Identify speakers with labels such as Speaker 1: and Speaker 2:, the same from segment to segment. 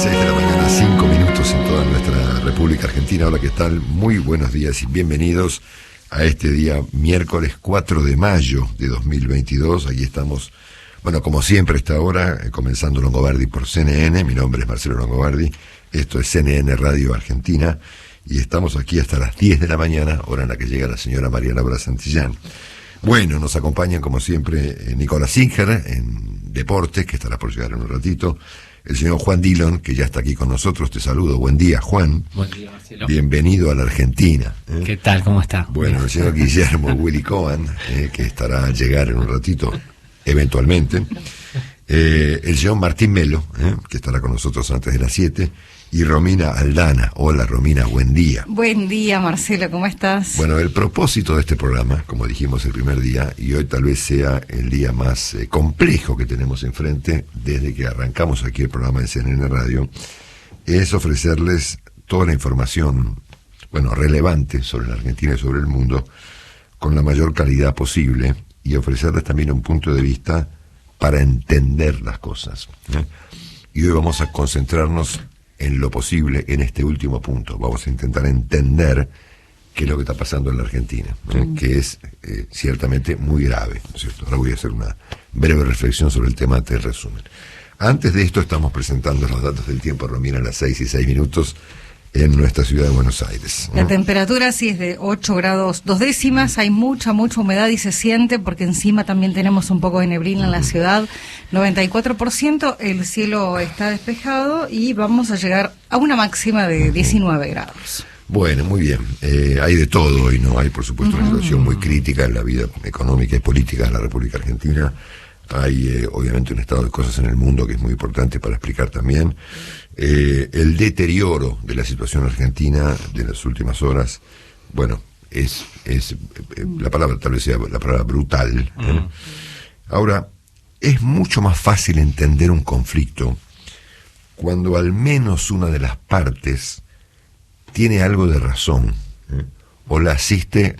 Speaker 1: 6 de la mañana, 5 minutos en toda nuestra República Argentina. Hola, ¿qué tal? Muy buenos días y bienvenidos a este día miércoles 4 de mayo de 2022. Aquí estamos, bueno, como siempre a esta hora, comenzando Longobardi por CNN. Mi nombre es Marcelo Longobardi. Esto es CNN Radio Argentina y estamos aquí hasta las 10 de la mañana, hora en la que llega la señora María Laura Santillán. Bueno, nos acompañan como siempre Nicolás Singer en Deportes, que estará por llegar en un ratito. El señor Juan Dillon, que ya está aquí con nosotros. Te saludo. Buen día, Juan.
Speaker 2: Buen día, Marcelo.
Speaker 1: Bienvenido a la Argentina.
Speaker 2: ¿Qué tal? ¿Cómo está?
Speaker 1: Bueno, el señor Guillermo Willy Cohen, que estará a llegar en un ratito, eventualmente. El señor Martín Melo, que estará con nosotros antes de las 7. Y Romina Aldana. Hola, Romina, buen día.
Speaker 3: Buen día, Marcelo, ¿cómo estás?
Speaker 1: Bueno, el propósito de este programa, como dijimos el primer día, y hoy tal vez sea el día más complejo que tenemos enfrente desde que arrancamos aquí el programa de CNN Radio, es ofrecerles toda la información, bueno, relevante sobre la Argentina y sobre el mundo, con la mayor calidad posible, y ofrecerles también un punto de vista para entender las cosas. Y hoy vamos a concentrarnos en lo posible en este último punto. Vamos a intentar entender qué es lo que está pasando en la Argentina, que es ciertamente muy grave, ¿no es cierto? Ahora voy a hacer una breve reflexión sobre el tema del resumen. Antes de esto estamos presentando los datos del tiempo, Romina, a las 6:06 en nuestra ciudad de Buenos Aires.
Speaker 3: La temperatura sí es de 8 grados 2 décimas, hay mucha humedad y se siente porque encima también tenemos un poco de neblina en la ciudad, 94%, el cielo está despejado y vamos a llegar a una máxima de 19 grados.
Speaker 1: Bueno, muy bien. Hay de todo hoy, ¿no? Hay, por supuesto, una situación muy crítica en la vida económica y política de la República Argentina. Hay, obviamente, un estado de cosas en el mundo que es muy importante para explicar también. El deterioro de la situación argentina de las últimas horas, bueno, es la palabra tal vez sea la palabra brutal. Ahora, es mucho más fácil entender un conflicto cuando al menos una de las partes tiene algo de razón, o le asiste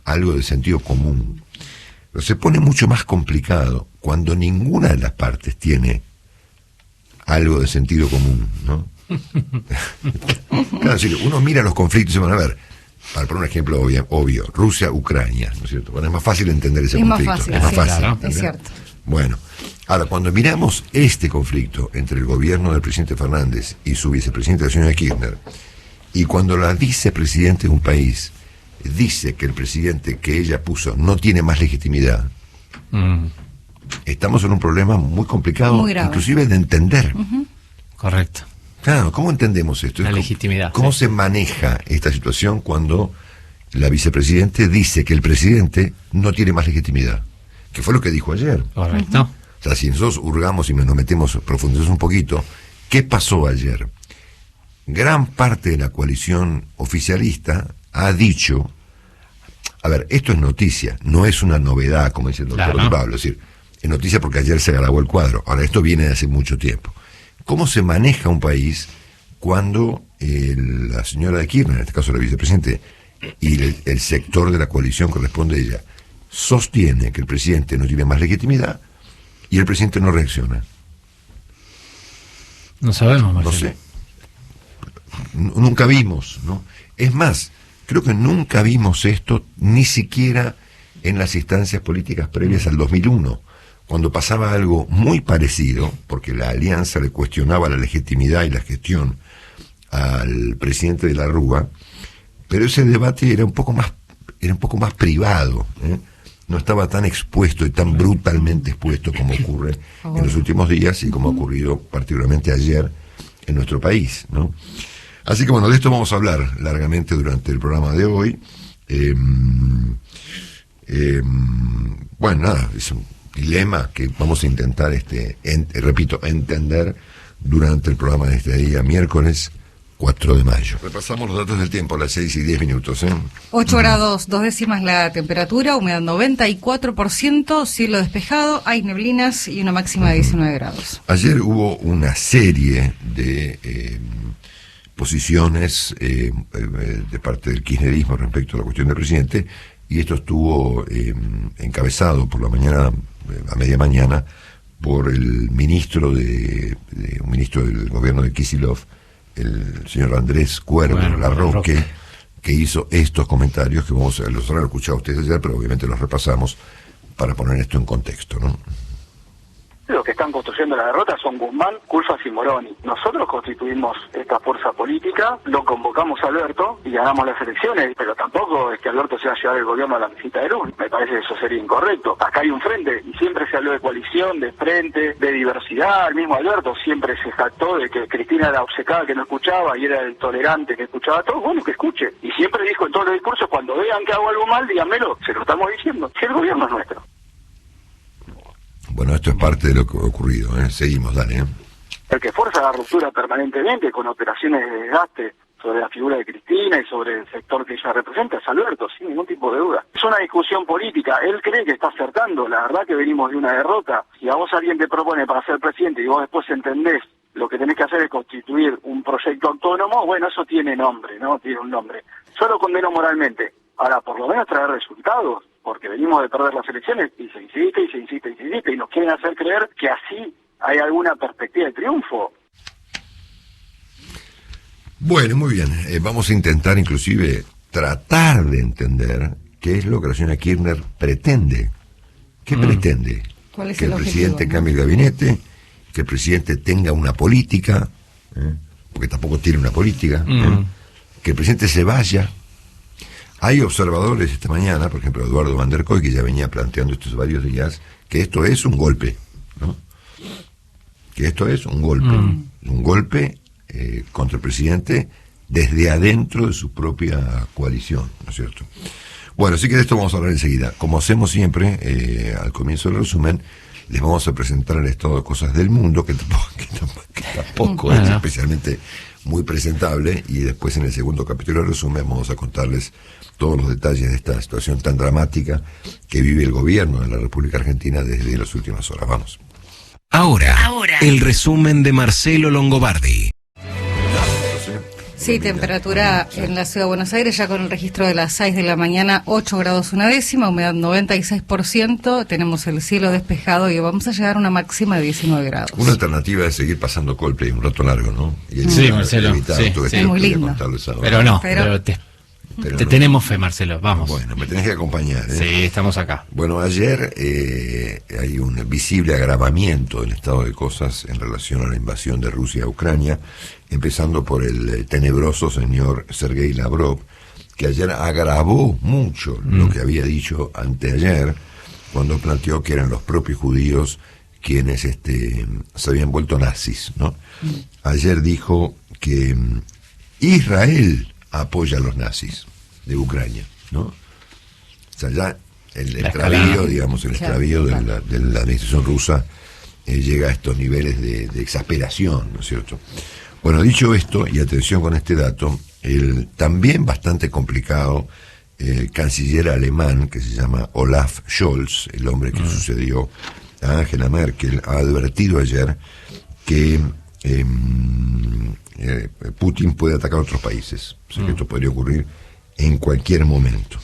Speaker 1: algo de sentido común. Pero se pone mucho más complicado cuando ninguna de las partes tiene algo de sentido común, ¿no? Claro, si uno mira los conflictos y se van a ver, para poner un ejemplo obvio, Rusia-Ucrania, ¿no es cierto? Bueno, es más fácil entender ese conflicto. Es más fácil.
Speaker 3: Claro. Es cierto.
Speaker 1: Bueno, ahora, cuando miramos este conflicto entre el gobierno del presidente Fernández y su vicepresidente, la señora Kirchner, y cuando la vicepresidenta de un país dice que el presidente que ella puso no tiene más legitimidad, estamos en un problema muy complicado, muy inclusive de entender.
Speaker 2: Correcto.
Speaker 1: Claro, ¿cómo entendemos esto?
Speaker 2: La legitimidad.
Speaker 1: ¿Cómo se maneja esta situación cuando la vicepresidenta dice que el presidente no tiene más legitimidad? Que fue lo que dijo ayer.
Speaker 2: Correcto.
Speaker 1: O sea, si nosotros hurgamos y nos metemos, profundizamos un poquito, ¿qué pasó ayer? Gran parte de la coalición oficialista ha dicho, a ver, esto es noticia, no es una novedad, como dice el doctor Pablo, es decir, es noticia porque ayer se grabó el cuadro. Ahora, esto viene de hace mucho tiempo. ¿Cómo se maneja un país cuando la señora de Kirchner, en este caso la vicepresidente, y el sector de la coalición que responde a ella, sostiene que el presidente no tiene más legitimidad y el presidente no reacciona?
Speaker 2: No sabemos, Marcelo.
Speaker 1: No sé. Nunca vimos, ¿no? Es más, creo que nunca vimos esto ni siquiera en las instancias políticas previas al 2001, cuando pasaba algo muy parecido, porque la alianza le cuestionaba la legitimidad y la gestión al presidente de la Rúa, pero ese debate era un poco más privado, no estaba tan expuesto y tan brutalmente expuesto como ocurre en los últimos días y como ha ocurrido particularmente ayer en nuestro país, ¿no? Así que bueno, de esto vamos a hablar largamente durante el programa de hoy. Bueno, nada, es un dilema que vamos a intentar, repito, entender durante el programa de este día, miércoles 4 de mayo. Repasamos los datos del tiempo a las 6:10.
Speaker 3: 8 grados 2 décimas la temperatura, humedad 94%, cielo despejado, hay neblinas y una máxima de 19 grados.
Speaker 1: Ayer hubo una serie de posiciones de parte del kirchnerismo respecto a la cuestión del presidente, y esto estuvo encabezado por la mañana, a media mañana, por el ministro un ministro del gobierno de Kicillof, el señor Andrés Cuervo Larroque, que hizo estos comentarios que los habrán escuchado ustedes ayer, pero obviamente los repasamos para poner esto en contexto, ¿no?
Speaker 4: Los que están construyendo la derrota son Guzmán, Culfas y Moroni. Nosotros constituimos esta fuerza política, lo convocamos a Alberto y ganamos las elecciones, pero tampoco es que Alberto se va a llevar el gobierno a la mesita de luz. Me parece que eso sería incorrecto. Acá hay un frente y siempre se habló de coalición, de frente, de diversidad. El mismo Alberto siempre se jactó de que Cristina era obcecada que no escuchaba y era el tolerante que escuchaba todo. Bueno, que escuche. Y siempre dijo en todos los discursos, cuando vean que hago algo mal, díganmelo. Se lo estamos diciendo. Si el gobierno es nuestro.
Speaker 1: Bueno, esto es parte de lo que ha ocurrido, ¿eh? Seguimos, dale.
Speaker 4: El que fuerza la ruptura permanentemente con operaciones de desgaste sobre la figura de Cristina y sobre el sector que ella representa es Alberto, sin ningún tipo de duda. Es una discusión política, él cree que está acertando, la verdad que venimos de una derrota. Si a vos alguien te propone para ser presidente y vos después entendés lo que tenés que hacer es constituir un proyecto autónomo, bueno, eso tiene nombre, ¿no? Tiene un nombre. Yo lo condeno moralmente. Ahora, por lo menos traer resultados, porque venimos de perder las elecciones y se insiste y se insiste y se insiste y nos quieren hacer creer que así hay alguna perspectiva de triunfo.
Speaker 1: Bueno, muy bien. Vamos a intentar inclusive tratar de entender qué es lo que la señora Kirchner pretende. ¿Qué pretende?
Speaker 3: ¿Cuál es
Speaker 1: que el
Speaker 3: objetivo,
Speaker 1: presidente cambie el gabinete, que el presidente tenga una política, porque tampoco tiene una política, que el presidente se vaya. Hay observadores esta mañana, por ejemplo Eduardo Van der Koy, que ya venía planteando estos varios días, que esto es un golpe, ¿no? Que esto es un golpe contra el presidente desde adentro de su propia coalición, ¿no es cierto? Bueno, así que de esto vamos a hablar enseguida. Como hacemos siempre, al comienzo del resumen, les vamos a presentar el estado de cosas del mundo, que tampoco es especialmente muy presentable, y después en el segundo capítulo del resumen vamos a contarles todos los detalles de esta situación tan dramática que vive el gobierno de la República Argentina desde las últimas horas. Vamos.
Speaker 5: Ahora, el resumen de Marcelo Longobardi.
Speaker 3: Sí, temperatura en la ciudad de Buenos Aires, ya con el registro de las 6 de la mañana, 8 grados una décima, humedad 96%, tenemos el cielo despejado y vamos a llegar a una máxima de 19 grados.
Speaker 1: Una alternativa es seguir pasando Coldplay un rato largo, ¿no? Y
Speaker 2: Sí, Marcelo, sí,
Speaker 3: es muy lindo.
Speaker 2: Pero no, pero te tenemos fe, Marcelo, vamos.
Speaker 1: Bueno, me tenés que acompañar, ¿eh?
Speaker 2: Sí, estamos acá.
Speaker 1: Bueno, ayer hay un visible agravamiento del estado de cosas en relación a la invasión de Rusia a Ucrania, empezando por el tenebroso señor Sergei Lavrov, que ayer agravó mucho lo que había dicho anteayer, cuando planteó que eran los propios judíos quienes se habían vuelto nazis, ¿no? Ayer dijo que Israel apoya a los nazis de Ucrania, ¿no? O sea, ya el extravío, digamos, el extravío de la administración rusa llega a estos niveles de exasperación, ¿no es cierto? Bueno, dicho esto, y atención con este dato, el también bastante complicado canciller alemán, que se llama Olaf Scholz, el hombre que sucedió a Angela Merkel, ha advertido ayer que Putin puede atacar a otros países. O sea, que esto podría ocurrir en cualquier momento.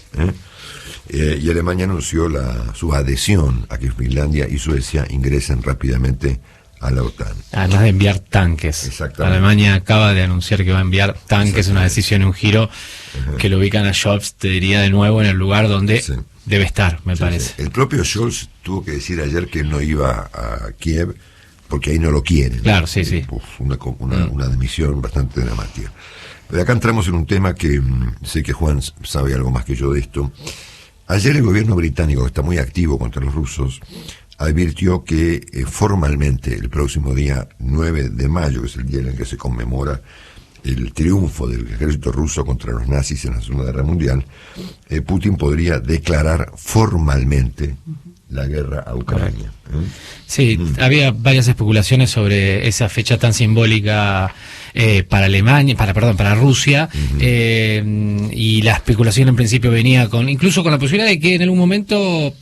Speaker 1: Y Alemania anunció su adhesión a que Finlandia y Suecia ingresen rápidamente a la OTAN.
Speaker 2: Además de enviar tanques.
Speaker 1: Exactamente.
Speaker 2: Alemania acaba de anunciar que va a enviar tanques, una decisión, un giro que lo ubican a Scholz, te diría de nuevo, en el lugar donde debe estar, me parece.
Speaker 1: Sí. El propio Scholz tuvo que decir ayer que él no iba a Kiev porque ahí no lo quieren.
Speaker 2: Claro, sí.
Speaker 1: Una admisión bastante dramática. Pero acá entramos en un tema que sé que Juan sabe algo más que yo de esto. Ayer el gobierno británico, que está muy activo contra los rusos, advirtió que formalmente el próximo día 9 de mayo, que es el día en el que se conmemora el triunfo del ejército ruso contra los nazis en la Segunda Guerra Mundial, Putin podría declarar formalmente la guerra a Ucrania.
Speaker 2: Sí, había varias especulaciones sobre esa fecha tan simbólica para Alemania, para Rusia, y la especulación en principio venía incluso con la posibilidad de que en algún momento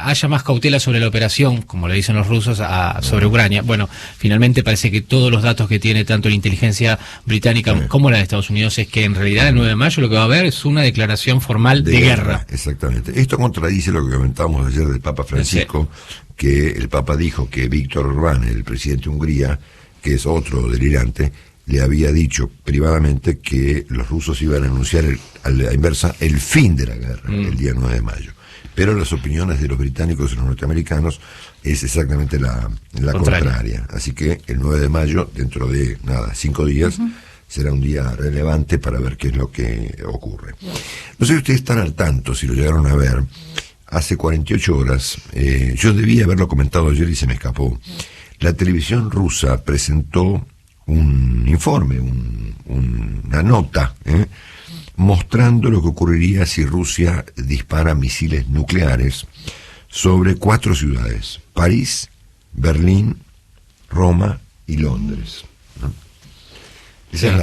Speaker 2: haya más cautela sobre la operación, como le dicen los rusos, sobre Ucrania. Bueno, finalmente parece que todos los datos que tiene tanto la inteligencia británica como la de Estados Unidos es que en realidad el 9 de mayo lo que va a haber es una declaración formal de guerra.
Speaker 1: Exactamente. Esto contradice lo que comentábamos ayer del Papa Francisco, que el Papa dijo que Víctor Orbán, el presidente de Hungría, que es otro delirante, le había dicho privadamente que los rusos iban a anunciar a la inversa el fin de la guerra el día 9 de mayo. Pero las opiniones de los británicos y los norteamericanos es exactamente la contraria. Así que el 9 de mayo, dentro de 5 días, será un día relevante para ver qué es lo que ocurre. No sé si ustedes están al tanto, si lo llegaron a ver. Hace 48 horas, yo debía haberlo comentado ayer y se me escapó. La televisión rusa presentó un informe, una nota, mostrando lo que ocurriría si Rusia dispara misiles nucleares sobre 4 ciudades: París, Berlín, Roma y Londres. Ese es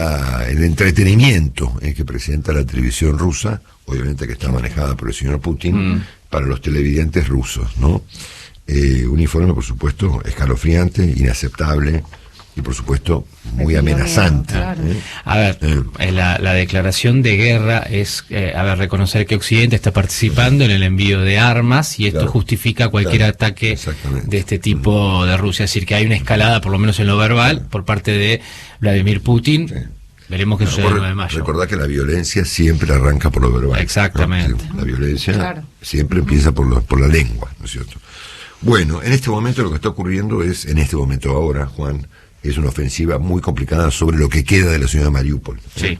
Speaker 1: el entretenimiento que presenta la televisión rusa, obviamente que está manejada por el señor Putin, para los televidentes rusos, ¿no? Un informe, por supuesto, escalofriante, inaceptable y, por supuesto, muy amenazante.
Speaker 3: Claro.
Speaker 2: A ver, la declaración de guerra es, reconocer que Occidente está participando en el envío de armas y esto justifica cualquier ataque de este tipo de Rusia. Es decir, que hay una escalada, por lo menos en lo verbal, por parte de Vladimir Putin. Veremos qué sucede el 9 de mayo.
Speaker 1: Recordá que la violencia siempre arranca por lo verbal.
Speaker 2: Exactamente.
Speaker 1: ¿No? La violencia siempre empieza por la lengua, ¿no es cierto? Bueno, en este momento lo que está ocurriendo es, ahora, Juan, es una ofensiva muy complicada sobre lo que queda de la ciudad de Mariupol.
Speaker 2: Sí,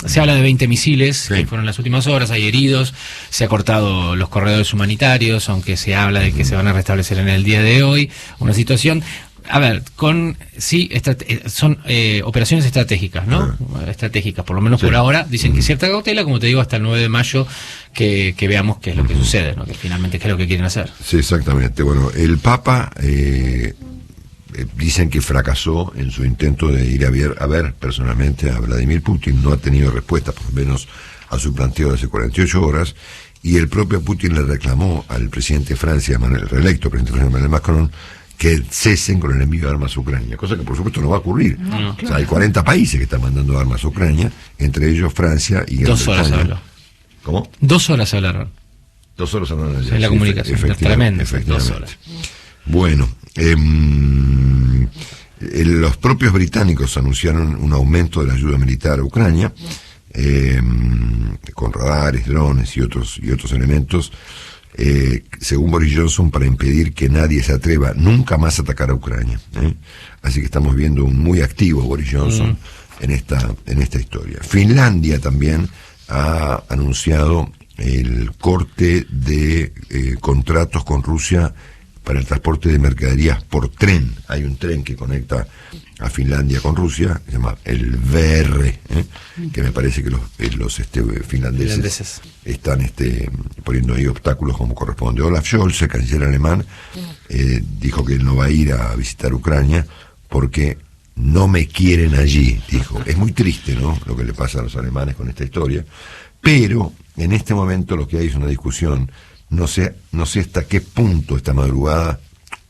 Speaker 2: se habla de 20 misiles que fueron en las últimas horas, hay heridos, se ha cortado los corredores humanitarios, aunque se habla de que se van a restablecer en el día de hoy. Una situación... son operaciones estratégicas, ¿no? Estratégicas, por lo menos por ahora. Dicen que cierta cautela, como te digo, hasta el 9 de mayo que veamos qué es lo que sucede, ¿no? Que finalmente qué es lo que quieren hacer.
Speaker 1: Sí, exactamente. Bueno, el Papa dicen que fracasó en su intento de ir a ver personalmente a Vladimir Putin. No ha tenido respuesta, por lo menos, a su planteo de hace 48 horas. Y el propio Putin le reclamó al presidente de Francia, el reelecto presidente de Francia, Emmanuel Macron, que cesen con el envío de armas a Ucrania, cosa que por supuesto no va a ocurrir. O sea, hay 40 países que están mandando armas a Ucrania, entre ellos Francia y Gran Bretaña.
Speaker 2: 2 horas habló.
Speaker 1: ¿Cómo?
Speaker 2: 2 horas hablaron.
Speaker 1: 2 horas hablaron ayer.
Speaker 2: Es la comunicación, tremenda. 2 horas.
Speaker 1: Bueno, los propios británicos anunciaron un aumento de la ayuda militar a Ucrania, con radares, drones y otros elementos, según Boris Johnson, para impedir que nadie se atreva nunca más a atacar a Ucrania. Así que estamos viendo un muy activo Boris Johnson en esta historia. Finlandia también ha anunciado el corte de contratos con Rusia para el transporte de mercaderías por tren. Hay un tren que conecta a Finlandia con Rusia, se llama el VR, que me parece que los finlandeses están poniendo ahí obstáculos como corresponde. Olaf Scholz, el canciller alemán, dijo que él no va a ir a visitar Ucrania porque no me quieren allí, dijo. Es muy triste, ¿no?, lo que le pasa a los alemanes con esta historia, pero en este momento lo que hay es una discusión. No sé hasta qué punto esta madrugada,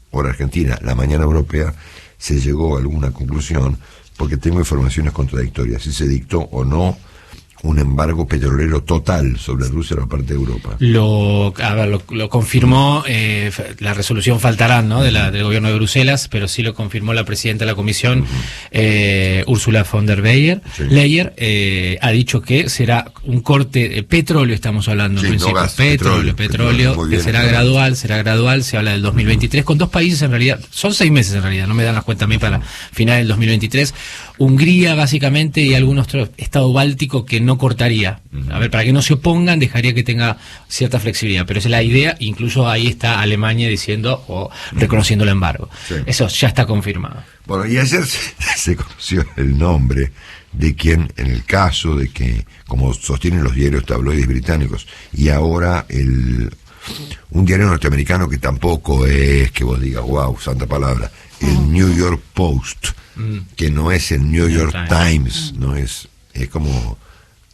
Speaker 1: hora argentina, la mañana europea, se llegó a alguna conclusión, porque tengo informaciones contradictorias, si se dictó o no un embargo petrolero total sobre Rusia por parte de Europa.
Speaker 2: Lo confirmó, la resolución faltará, ¿no?, del gobierno de Bruselas, pero sí lo confirmó la presidenta de la Comisión, Ursula von der Leyen, ha dicho que será un corte de petróleo, estamos hablando en principio,
Speaker 1: no gas,
Speaker 2: petróleo, que será gradual, se habla del 2023, con 2 países en realidad, son 6 meses en realidad, no me dan las cuentas a mí para final del 2023, Hungría básicamente y algún otro estado báltico que no cortaría. A ver, para que no se opongan, dejaría que tenga cierta flexibilidad, pero esa es la idea, incluso ahí está Alemania diciendo o reconociendo el embargo. Sí. Eso ya está confirmado.
Speaker 1: Bueno, y ayer se conoció el nombre de quien, en el caso de que, como sostienen los diarios tabloides británicos, y ahora un diario norteamericano que tampoco es que vos digas, wow, santa palabra, el New York Post, que no es el New York Times, no es como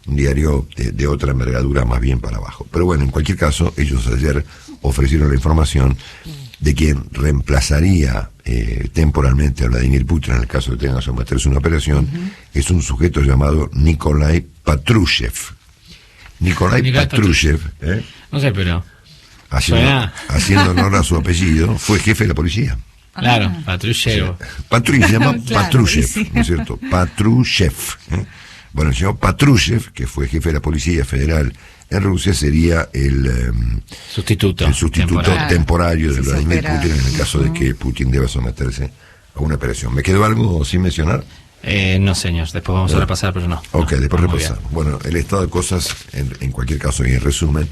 Speaker 1: un diario de otra envergadura, más bien para abajo. Pero bueno, en cualquier caso, ellos ayer ofrecieron la información de quien reemplazaría temporalmente a Vladimir Putin en el caso de que tenga que someterse a una operación. Es un sujeto llamado Nikolai Patrushev. Nikolai Patrushev,
Speaker 2: no sé, pero
Speaker 1: haciendo honor a su apellido, fue jefe de la policía.
Speaker 2: Claro, Patrushev.
Speaker 1: Se llama
Speaker 3: Claro,
Speaker 1: Patrushev,
Speaker 3: sí.
Speaker 1: ¿no es cierto? Patrushev. Bueno, el señor Patrushev, que fue jefe de la Policía Federal en Rusia, sería el
Speaker 2: sustituto
Speaker 1: temporario de Vladimir Putin en el caso de que Putin deba someterse a una operación. ¿Me quedó algo sin mencionar?
Speaker 2: No, señor, después vamos a repasar, pero no.
Speaker 1: Ok, después
Speaker 2: muy
Speaker 1: repasamos. Bueno, el estado de cosas, en cualquier caso y en resumen,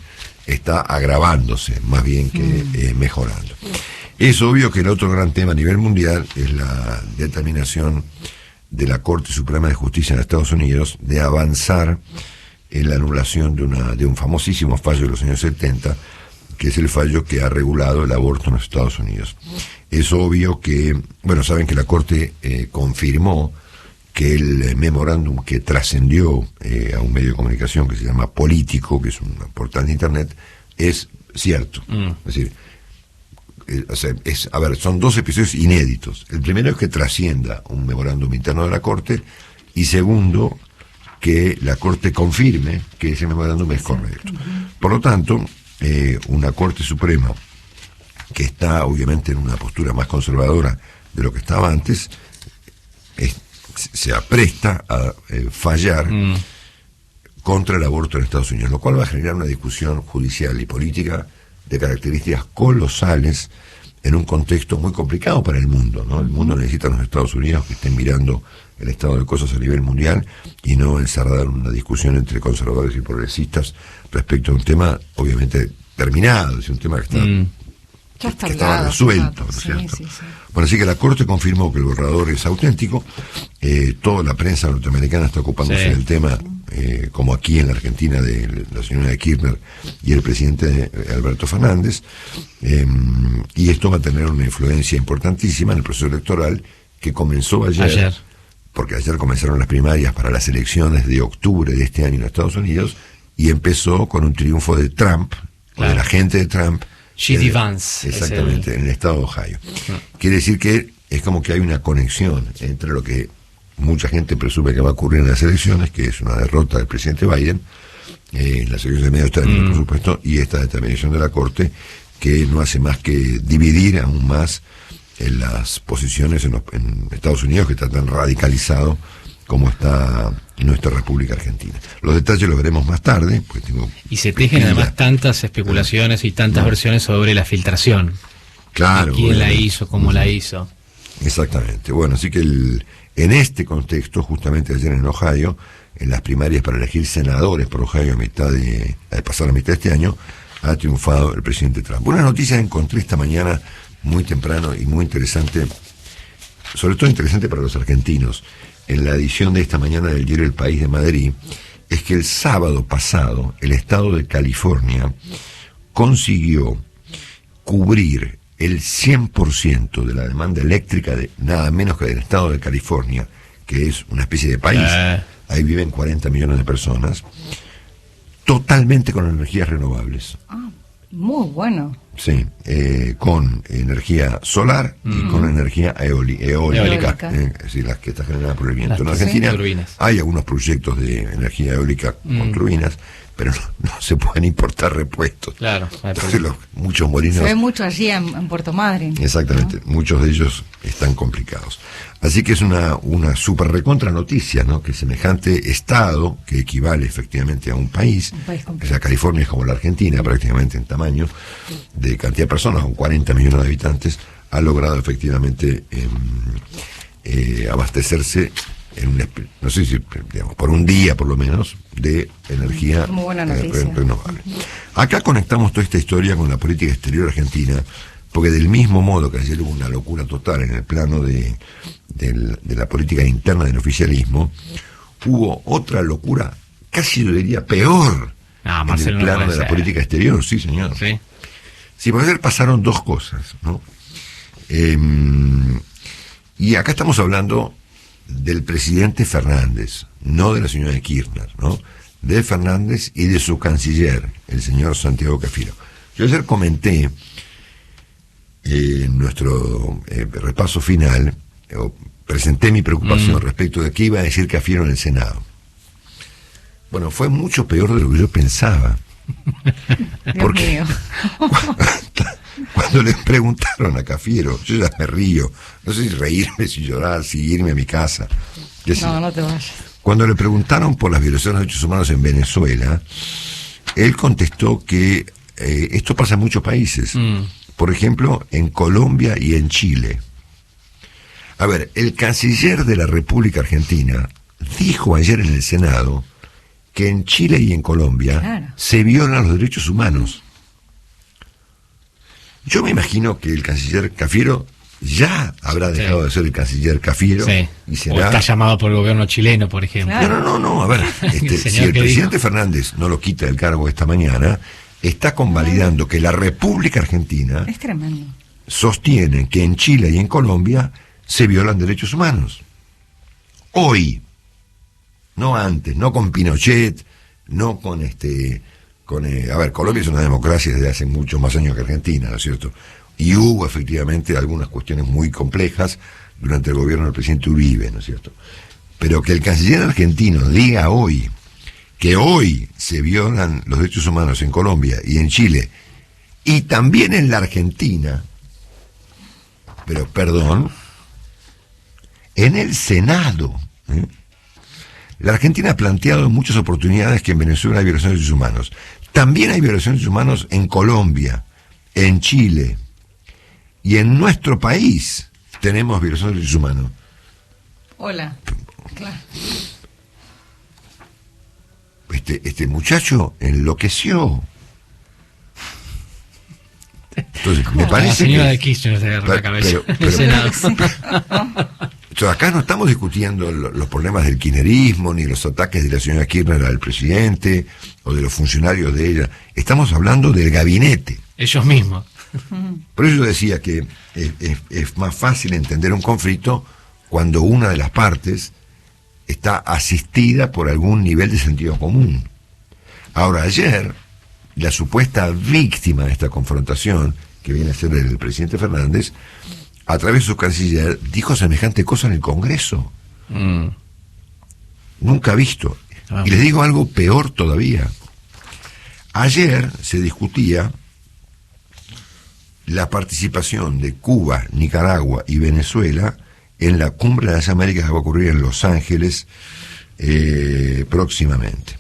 Speaker 1: está agravándose más bien que mejorando. Es obvio que el otro gran tema a nivel mundial es la determinación de la Corte Suprema de Justicia en Estados Unidos de avanzar en la anulación de un famosísimo fallo de los años 70, que es el fallo que ha regulado el aborto en los Estados Unidos. Es obvio que, bueno, saben que la Corte confirmó que el memorándum que trascendió a un medio de comunicación que se llama Político, que es un portal de internet, es cierto. Es decir, son dos episodios inéditos. El primero es que trascienda un memorándum interno de la Corte, y segundo, que la Corte confirme que ese memorándum es correcto. Por lo tanto, una Corte Suprema que está obviamente en una postura más conservadora de lo que estaba antes, se apresta a fallar contra el aborto en Estados Unidos, lo cual va a generar una discusión judicial y política de características colosales en un contexto muy complicado para el mundo, ¿no? El mundo necesita a los Estados Unidos que estén mirando el estado de cosas a nivel mundial y no encerrada en una discusión entre conservadores y progresistas respecto a un tema obviamente terminado, es un tema que estaba resuelto, ¿no es cierto? Sí. Bueno, así que la Corte confirmó que el borrador es auténtico. Toda la prensa norteamericana está ocupándose del tema, como aquí en la Argentina, de la señora Kirchner y el presidente Alberto Fernández, y esto va a tener una influencia importantísima en el proceso electoral que comenzó ayer, porque ayer comenzaron las primarias para las elecciones de octubre de este año en Estados Unidos, y empezó con un triunfo de Trump, o de la gente de Trump,
Speaker 2: J.D. Vance.
Speaker 1: Exactamente, en el estado de Ohio. Quiere decir que es como que hay una conexión entre lo que mucha gente presume que va a ocurrir en las elecciones, que es una derrota del presidente Biden, en las elecciones de medio término, por supuesto, y esta determinación de la Corte, que no hace más que dividir aún más en las posiciones en Estados Unidos, que está tan radicalizado como está nuestra República Argentina. Los detalles los veremos más tarde. Pues
Speaker 2: y se tejen además tantas especulaciones y tantas versiones sobre la filtración.
Speaker 1: Claro.
Speaker 2: ¿Quién la hizo? ¿Cómo la hizo?
Speaker 1: Exactamente. Bueno, así que en este contexto, justamente ayer en Ohio, en las primarias para elegir senadores por Ohio a pasar la mitad de este año, ha triunfado el presidente Trump. Una noticia que encontré esta mañana muy temprano y muy interesante, sobre todo interesante para los argentinos, en la edición de esta mañana del diario El País de Madrid, es que el sábado pasado el estado de California consiguió cubrir el 100% de la demanda eléctrica de nada menos que del estado de California, que es una especie de país, ahí viven 40 millones de personas, totalmente con energías renovables.
Speaker 3: Muy bueno.
Speaker 1: Sí, con energía solar y con energía eólica. Es decir, las que están generadas por el viento. En Argentina hay algunos proyectos de energía eólica con turbinas, pero no se pueden importar repuestos.
Speaker 2: Claro.
Speaker 1: Entonces muchos molinos...
Speaker 3: Se ve mucho allí en Puerto Madryn.
Speaker 1: Exactamente, ¿no? Muchos de ellos están complicados. Así que es una super recontra noticia, ¿no? Que semejante estado, que equivale efectivamente a un país, o sea, California es como la Argentina prácticamente en tamaño, de cantidad de personas, con 40 millones de habitantes, ha logrado efectivamente abastecerse no sé si, digamos, por un día por lo menos, de energía renovable. Acá conectamos toda esta historia con la política exterior argentina, porque del mismo modo que ayer hubo una locura total en el plano de la política interna del oficialismo, hubo otra locura, casi yo diría peor, en el plano de la política exterior. Sí, señor. Sí, porque ayer pasaron dos cosas, ¿no? Y acá estamos hablando del presidente Fernández, no de la señora Kirchner, ¿no? De Fernández y de su canciller, el señor Santiago Cafiero. Yo ayer comenté en nuestro repaso final, presenté mi preocupación respecto de qué iba a decir Cafiero en el Senado. Bueno, fue mucho peor de lo que yo pensaba. Porque cuando le preguntaron a Cafiero, yo ya me río, no sé si reírme, si llorar, si irme a mi casa.
Speaker 3: No te vayas.
Speaker 1: Cuando le preguntaron por las violaciones de derechos humanos en Venezuela, él contestó que esto pasa en muchos países. Por ejemplo, en Colombia y en Chile. A ver, el canciller de la República Argentina dijo ayer en el Senado que en Chile y en Colombia se violan los derechos humanos. Yo me imagino que el canciller Cafiero ya habrá dejado de ser el canciller Cafiero y será...
Speaker 2: O está llamado por el gobierno chileno, por ejemplo.
Speaker 1: No, a ver, si el presidente Fernández no lo quita del cargo esta mañana, está convalidando que la República Argentina
Speaker 3: es tremendo.
Speaker 1: Sostiene que en Chile y en Colombia se violan derechos humanos. Hoy, no antes, no con Pinochet, no con a ver, Colombia es una democracia desde hace muchos más años que Argentina, ¿no es cierto? Y hubo efectivamente algunas cuestiones muy complejas durante el gobierno del presidente Uribe, ¿no es cierto? Pero que el canciller argentino diga hoy que hoy se violan los derechos humanos en Colombia y en Chile, y también en la Argentina, pero perdón, en el Senado, la Argentina ha planteado en muchas oportunidades que en Venezuela hay violaciones de derechos humanos. También hay violaciones de derechos humanos en Colombia, en Chile, y en nuestro país tenemos violaciones de derechos humanos.
Speaker 3: Hola. Claro.
Speaker 1: Este muchacho enloqueció. Entonces, me parece
Speaker 2: la señora de Kirchner se agarró la cabeza.
Speaker 1: Pero acá no estamos discutiendo los problemas del kirchnerismo, ni los ataques de la señora Kirchner al presidente, o de los funcionarios de ella. Estamos hablando del gabinete.
Speaker 2: Ellos mismos.
Speaker 1: Por eso yo decía que es más fácil entender un conflicto cuando una de las partes está asistida por algún nivel de sentido común. Ahora, ayer, la supuesta víctima de esta confrontación, que viene a ser el presidente Fernández, a través de su canciller, dijo semejante cosa en el Congreso. Nunca visto. Y les digo algo peor todavía. Ayer se discutía la participación de Cuba, Nicaragua y Venezuela en la cumbre de las Américas que va a ocurrir en Los Ángeles próximamente.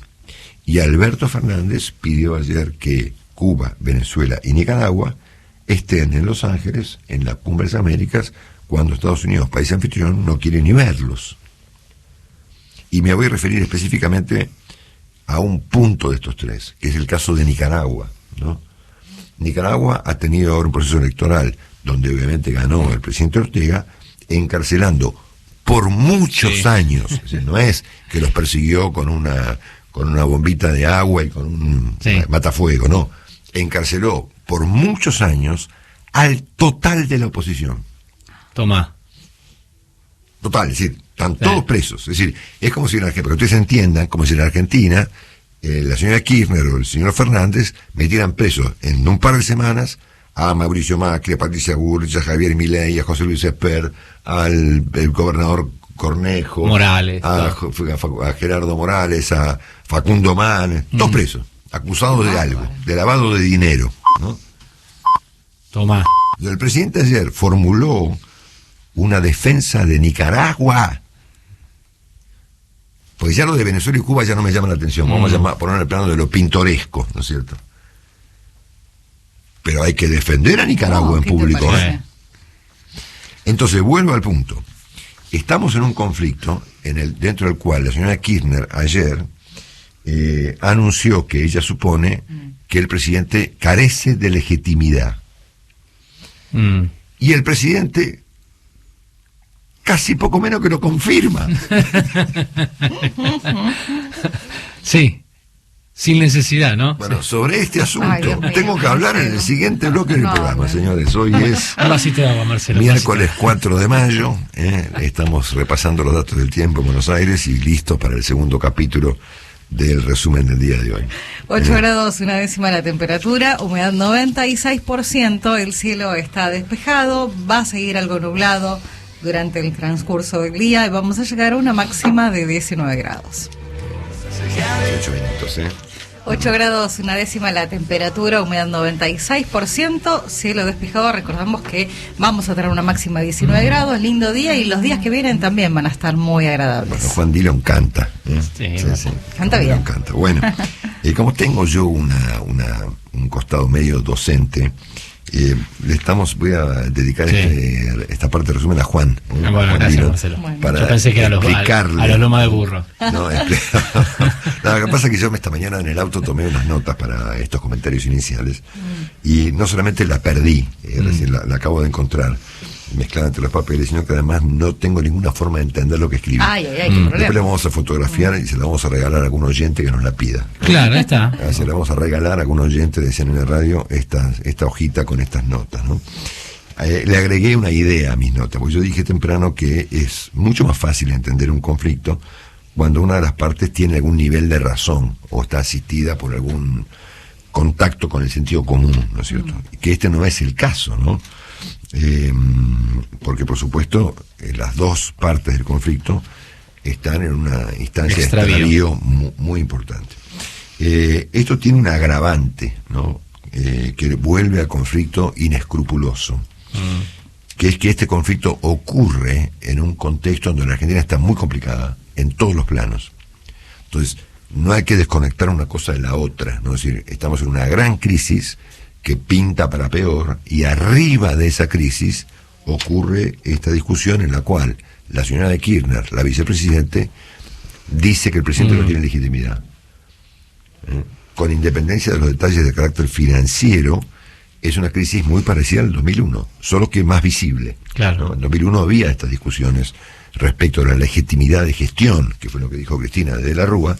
Speaker 1: Y Alberto Fernández pidió ayer que Cuba, Venezuela y Nicaragua estén en Los Ángeles en la cumbre de las Américas cuando Estados Unidos, país anfitrión, no quiere ni verlos. Y me voy a referir específicamente a un punto de estos tres, que es el caso de Nicaragua, ¿no? Nicaragua ha tenido ahora un proceso electoral donde obviamente ganó el presidente Ortega, encarcelando por muchos años, es decir, no es que los persiguió con una bombita de agua y con un matafuego, no, encarceló por muchos años al total de la oposición.
Speaker 2: Toma.
Speaker 1: Total, es decir, están todos presos, es decir, es como si en Argentina, para que ustedes entiendan, como si en Argentina la señora Kirchner o el señor Fernández metieran presos en un par de semanas a Mauricio Macri, a Patricia Bullrich, a Javier Milei, a José Luis Esper, al gobernador Cornejo,
Speaker 2: Morales,
Speaker 1: a Gerardo Morales, a Facundo Manes, todos presos, acusados de algo, de lavado de dinero, ¿no?
Speaker 2: Toma.
Speaker 1: El presidente ayer formuló una defensa de Nicaragua, pues ya lo de Venezuela y Cuba ya no me llama la atención, vamos a poner en el plano de lo pintoresco, ¿no es cierto? Pero hay que defender a Nicaragua en público. Entonces, vuelvo al punto. Estamos en un conflicto dentro del cual la señora Kirchner ayer anunció que ella supone que el presidente carece de legitimidad. Y el presidente casi poco menos que lo confirma.
Speaker 2: Sí. Sin necesidad, ¿no?
Speaker 1: Bueno, sobre este asunto tengo que hablar en el siguiente bloque del programa, señores. Hoy es
Speaker 2: un vasito de agua, Marcelo.
Speaker 1: Miércoles 4 de mayo. Estamos repasando los datos del tiempo en Buenos Aires y listos para el segundo capítulo del resumen del día de hoy.
Speaker 3: 8 grados, 1/10 la temperatura, humedad 96%, el cielo está despejado, va a seguir algo nublado durante el transcurso del día y vamos a llegar a una máxima de 19 grados.
Speaker 1: 18 minutos,
Speaker 3: 8 grados, 1/10 la temperatura, humedad 96%, cielo despejado. Recordamos que vamos a tener una máxima de 19 grados, lindo día, y los días que vienen también van a estar muy agradables.
Speaker 1: Bueno, Juan Dillon canta.
Speaker 3: Sí. Canta bien.
Speaker 1: Canta. Bueno, como tengo yo un costado medio docente, voy a dedicar esta parte de resumen a Juan.
Speaker 2: Bueno,
Speaker 1: Juan
Speaker 2: gracias,
Speaker 1: Dillon,
Speaker 2: Marcelo.
Speaker 1: Para
Speaker 2: yo pensé que a los lomas de burro.
Speaker 1: No, lo que pasa es que yo esta mañana en el auto tomé unas notas para estos comentarios iniciales y no solamente la perdí, recién la acabo de encontrar mezclada entre los papeles, sino que además no tengo ninguna forma de entender lo que escribí. Después le vamos a fotografiar y se la vamos a regalar a algún oyente que nos la pida.
Speaker 2: Claro, ahí está.
Speaker 1: Se la vamos a regalar a algún oyente de CNN Radio esta hojita con estas notas, ¿no? Le agregué una idea a mis notas, porque yo dije temprano que es mucho más fácil entender un conflicto cuando una de las partes tiene algún nivel de razón o está asistida por algún contacto con el sentido común, ¿no es cierto? Que este no es el caso, ¿no? Porque por supuesto las dos partes del conflicto están en una instancia de extravío muy importante. Esto tiene un agravante, ¿no? Que vuelve al conflicto inescrupuloso, que es que este conflicto ocurre en un contexto donde la Argentina está muy complicada en todos los planos. Entonces no hay que desconectar una cosa de la otra, ¿no? Es decir, estamos en una gran crisis que pinta para peor, y arriba de esa crisis ocurre esta discusión en la cual la señora de Kirchner, la vicepresidente, dice que el presidente no tiene legitimidad. Con independencia de los detalles de carácter financiero, es una crisis muy parecida al 2001, solo que más visible.
Speaker 2: Claro.
Speaker 1: ¿no? En 2001 había estas discusiones respecto a la legitimidad de gestión, que fue lo que dijo Cristina de la Rúa,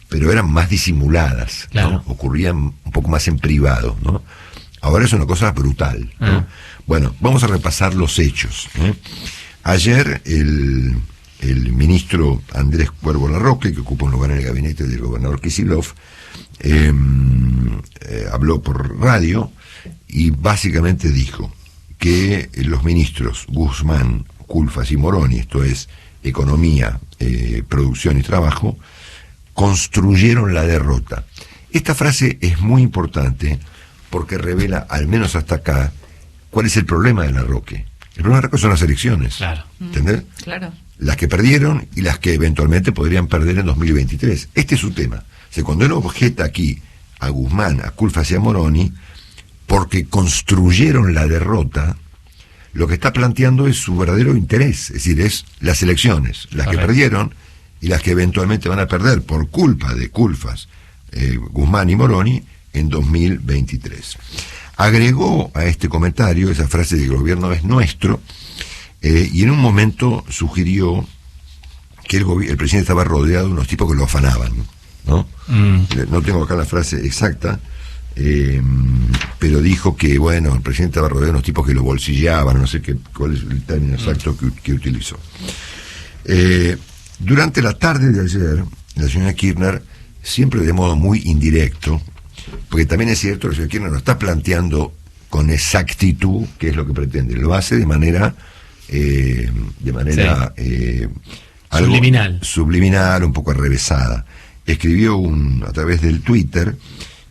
Speaker 1: pero eran más disimuladas,
Speaker 2: claro.
Speaker 1: ¿no? Ocurrían un poco más en privado, ¿no? Ahora es una cosa brutal, ¿no? Bueno, vamos a repasar los hechos. Ayer el ministro Andrés Cuervo Larroque, que ocupa un lugar en el gabinete del gobernador Kicillof, habló por radio y básicamente dijo que los ministros Guzmán, Culfas y Moroni, esto es Economía, Producción y Trabajo, construyeron la derrota. Esta frase es muy importante porque revela, al menos hasta acá, cuál es el problema de Larroque. El problema de Larroque son las elecciones.
Speaker 2: Claro.
Speaker 1: ¿Entendés?
Speaker 3: Claro.
Speaker 1: Las que perdieron y las que eventualmente podrían perder en 2023. Este es su tema. O sea, cuando él objeta aquí a Guzmán, a Culfas y a Moroni, porque construyeron la derrota, lo que está planteando es su verdadero interés. Es decir, es las elecciones, las que perdieron y las que eventualmente van a perder por culpa de Culfas, Guzmán y Moroni en 2023. Agregó a este comentario esa frase de que el gobierno es nuestro, y en un momento sugirió que el presidente estaba rodeado de unos tipos que lo afanaban, ¿no? No tengo acá la frase exacta, pero dijo que, bueno, el presidente estaba rodeado de unos tipos que lo bolsillaban, no sé cuál es el término exacto que utilizó. Durante la tarde de ayer, la señora Kirchner, siempre de modo muy indirecto, porque también es cierto que la señora Kirchner no está planteando con exactitud qué es lo que pretende, lo hace de manera algo subliminal, un poco arrevesada. Escribió a través del Twitter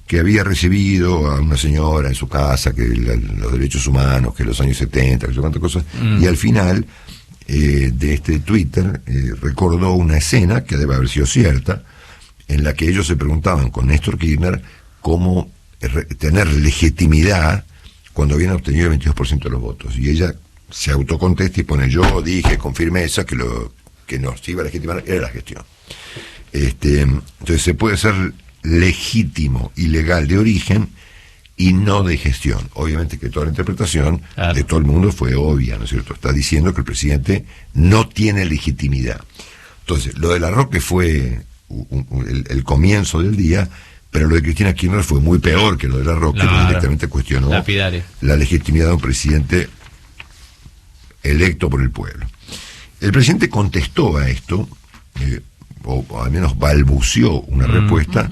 Speaker 1: que había recibido a una señora en su casa, que los derechos humanos, que los años 70, que no sé cuántas cosas, y al final de este Twitter recordó una escena que debe haber sido cierta, en la que ellos se preguntaban con Néstor Kirchner cómo tener legitimidad cuando habían obtenido el 22% de los votos. Y ella se autocontesta y pone: yo dije con firmeza que lo que nos iba a legitimar era la gestión. Entonces se puede ser legítimo y legal de origen y no de gestión. Obviamente que toda la interpretación de todo el mundo fue obvia, ¿no es cierto? Está diciendo que el presidente no tiene legitimidad. Entonces, lo de Larroque fue el comienzo del día, Pero lo de Cristina Kirchner fue muy peor que lo de La Rocque, que directamente cuestionó la legitimidad de un presidente electo por el pueblo. El presidente contestó a esto, o al menos balbuceó una respuesta,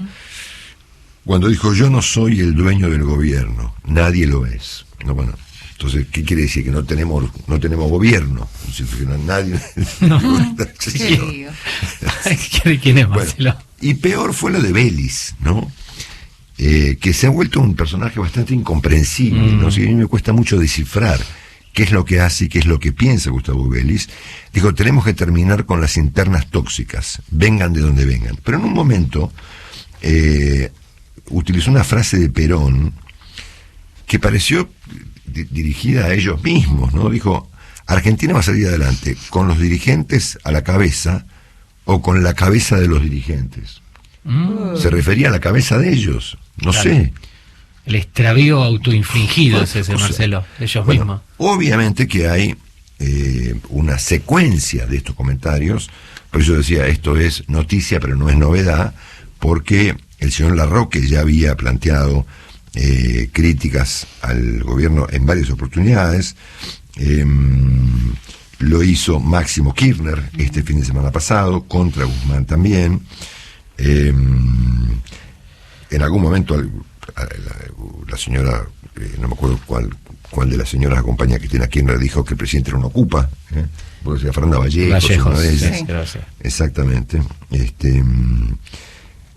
Speaker 1: cuando dijo: yo no soy el dueño del gobierno, nadie lo es. No, bueno, entonces, ¿qué quiere decir? Que no tenemos gobierno. Que no, nadie.
Speaker 2: ¿Quién es Marcelo?
Speaker 1: Bueno, y peor fue lo de Vélez, ¿no? Que se ha vuelto un personaje bastante incomprensible, ¿no? Sí, a mí me cuesta mucho descifrar qué es lo que hace y qué es lo que piensa Gustavo Vélez. Dijo: tenemos que terminar con las internas tóxicas, vengan de donde vengan. Pero en un momento utilizó una frase de Perón que pareció dirigida a ellos mismos, ¿no? Dijo: Argentina va a salir adelante con los dirigentes a la cabeza o con la cabeza de los dirigentes. Se refería a la cabeza de ellos, no sé.
Speaker 2: El extravío autoinfligido es ese, Marcelo, ellos mismos.
Speaker 1: Obviamente que hay una secuencia de estos comentarios, por eso decía, esto es noticia pero no es novedad, porque el señor La Rocque ya había planteado críticas al gobierno en varias oportunidades. Lo hizo Máximo Kirchner este fin de semana pasado, contra Guzmán también. En algún momento la señora, no me acuerdo cuál de las señoras acompaña a Cristina Kirchner, dijo que el presidente era un ocupa, porque decía Fernanda Vallejos, una de ellas. Sí. Exactamente.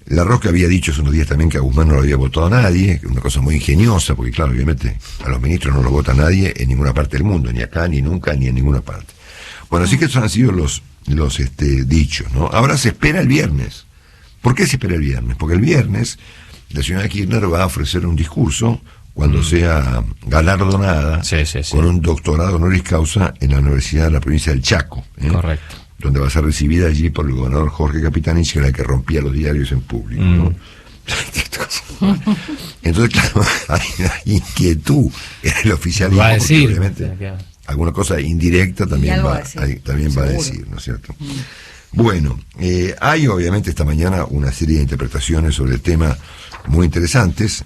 Speaker 1: La Rocque había dicho hace unos días también que a Guzmán no lo había votado a nadie, una cosa muy ingeniosa, porque claro, obviamente a los ministros no los vota nadie en ninguna parte del mundo, ni acá, ni nunca, ni en ninguna parte. Bueno, así que esos han sido los dichos, ¿no? Ahora se espera el viernes. ¿Por qué se espera el viernes? Porque el viernes la señora Kirchner va a ofrecer un discurso cuando sea galardonada con un doctorado honoris causa en la Universidad de la provincia del Chaco.
Speaker 2: Correcto.
Speaker 1: Donde va a ser recibida allí por el gobernador Jorge Capitanich, que era el que rompía los diarios en público, ¿no? Entonces, claro, hay inquietud en el oficialismo,
Speaker 2: va a decir,
Speaker 1: obviamente alguna cosa indirecta también va a decir, ¿no es cierto? Bueno, hay obviamente esta mañana una serie de interpretaciones sobre el tema muy interesantes.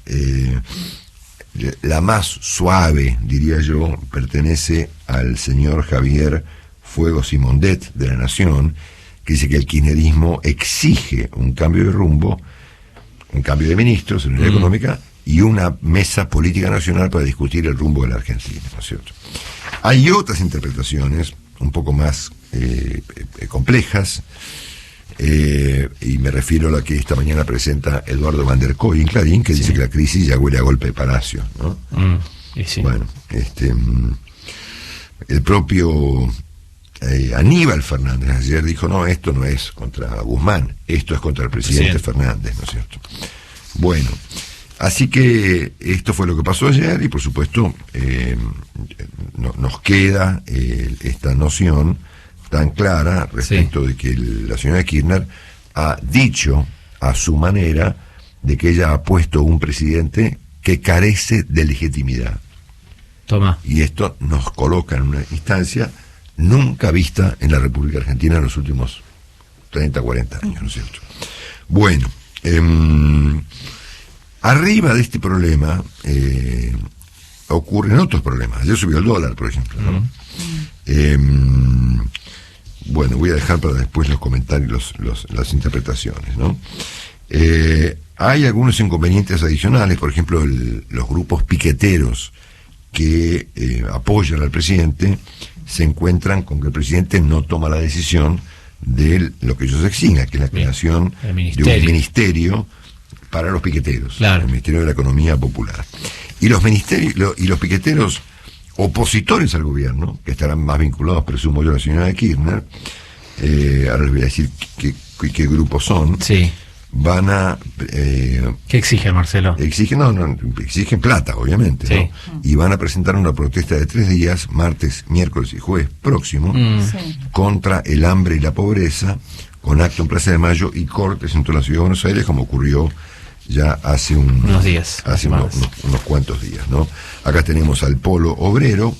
Speaker 1: La más suave, diría yo, pertenece al señor Javier Fuego Simondet de La Nación, que dice que el kirchnerismo exige un cambio de rumbo, un cambio de ministros en la económica y una mesa política nacional para discutir el rumbo de la Argentina, ¿no es cierto? Hay otras interpretaciones un poco más complejas, y me refiero a la que esta mañana presenta Eduardo Van der Kooi en Clarín, que dice que la crisis ya huele a golpe de Palacio, ¿no?
Speaker 2: Sí.
Speaker 1: Bueno, el propio Aníbal Fernández ayer dijo: no, esto no es contra Guzmán, esto es contra el presidente Fernández, ¿no es cierto? Bueno, así que esto fue lo que pasó ayer y por supuesto nos queda esta noción tan clara respecto de que la señora Kirchner ha dicho a su manera de que ella ha puesto un presidente que carece de legitimidad.
Speaker 2: Toma.
Speaker 1: Y esto nos coloca en una instancia nunca vista en la República Argentina en los últimos 30, 40 años, ¿no es cierto? Bueno, arriba de este problema ocurren otros problemas. Ayer subió el dólar, por ejemplo, ¿no? Bueno, voy a dejar para después los comentarios, las interpretaciones, ¿no? Hay algunos inconvenientes adicionales, por ejemplo, los grupos piqueteros que apoyan al presidente se encuentran con que el presidente no toma la decisión de lo que ellos exigen, que es la creación de un ministerio para los piqueteros, el Ministerio de la Economía Popular. Y los piqueteros opositores al gobierno, que estarán más vinculados, presumo yo, a la señora Kirchner, ahora les voy a decir qué grupos son, van a...
Speaker 2: ¿Qué exige, Marcelo?
Speaker 1: Exigen plata, obviamente, ¿no? Y van a presentar una protesta de 3 días, martes, miércoles y jueves próximo, contra el hambre y la pobreza, con acto en Plaza de Mayo y cortes en toda la ciudad de Buenos Aires, como ocurrió ya hace unos días, hace unos cuantos días, ¿no? Acá tenemos al Polo Obrero,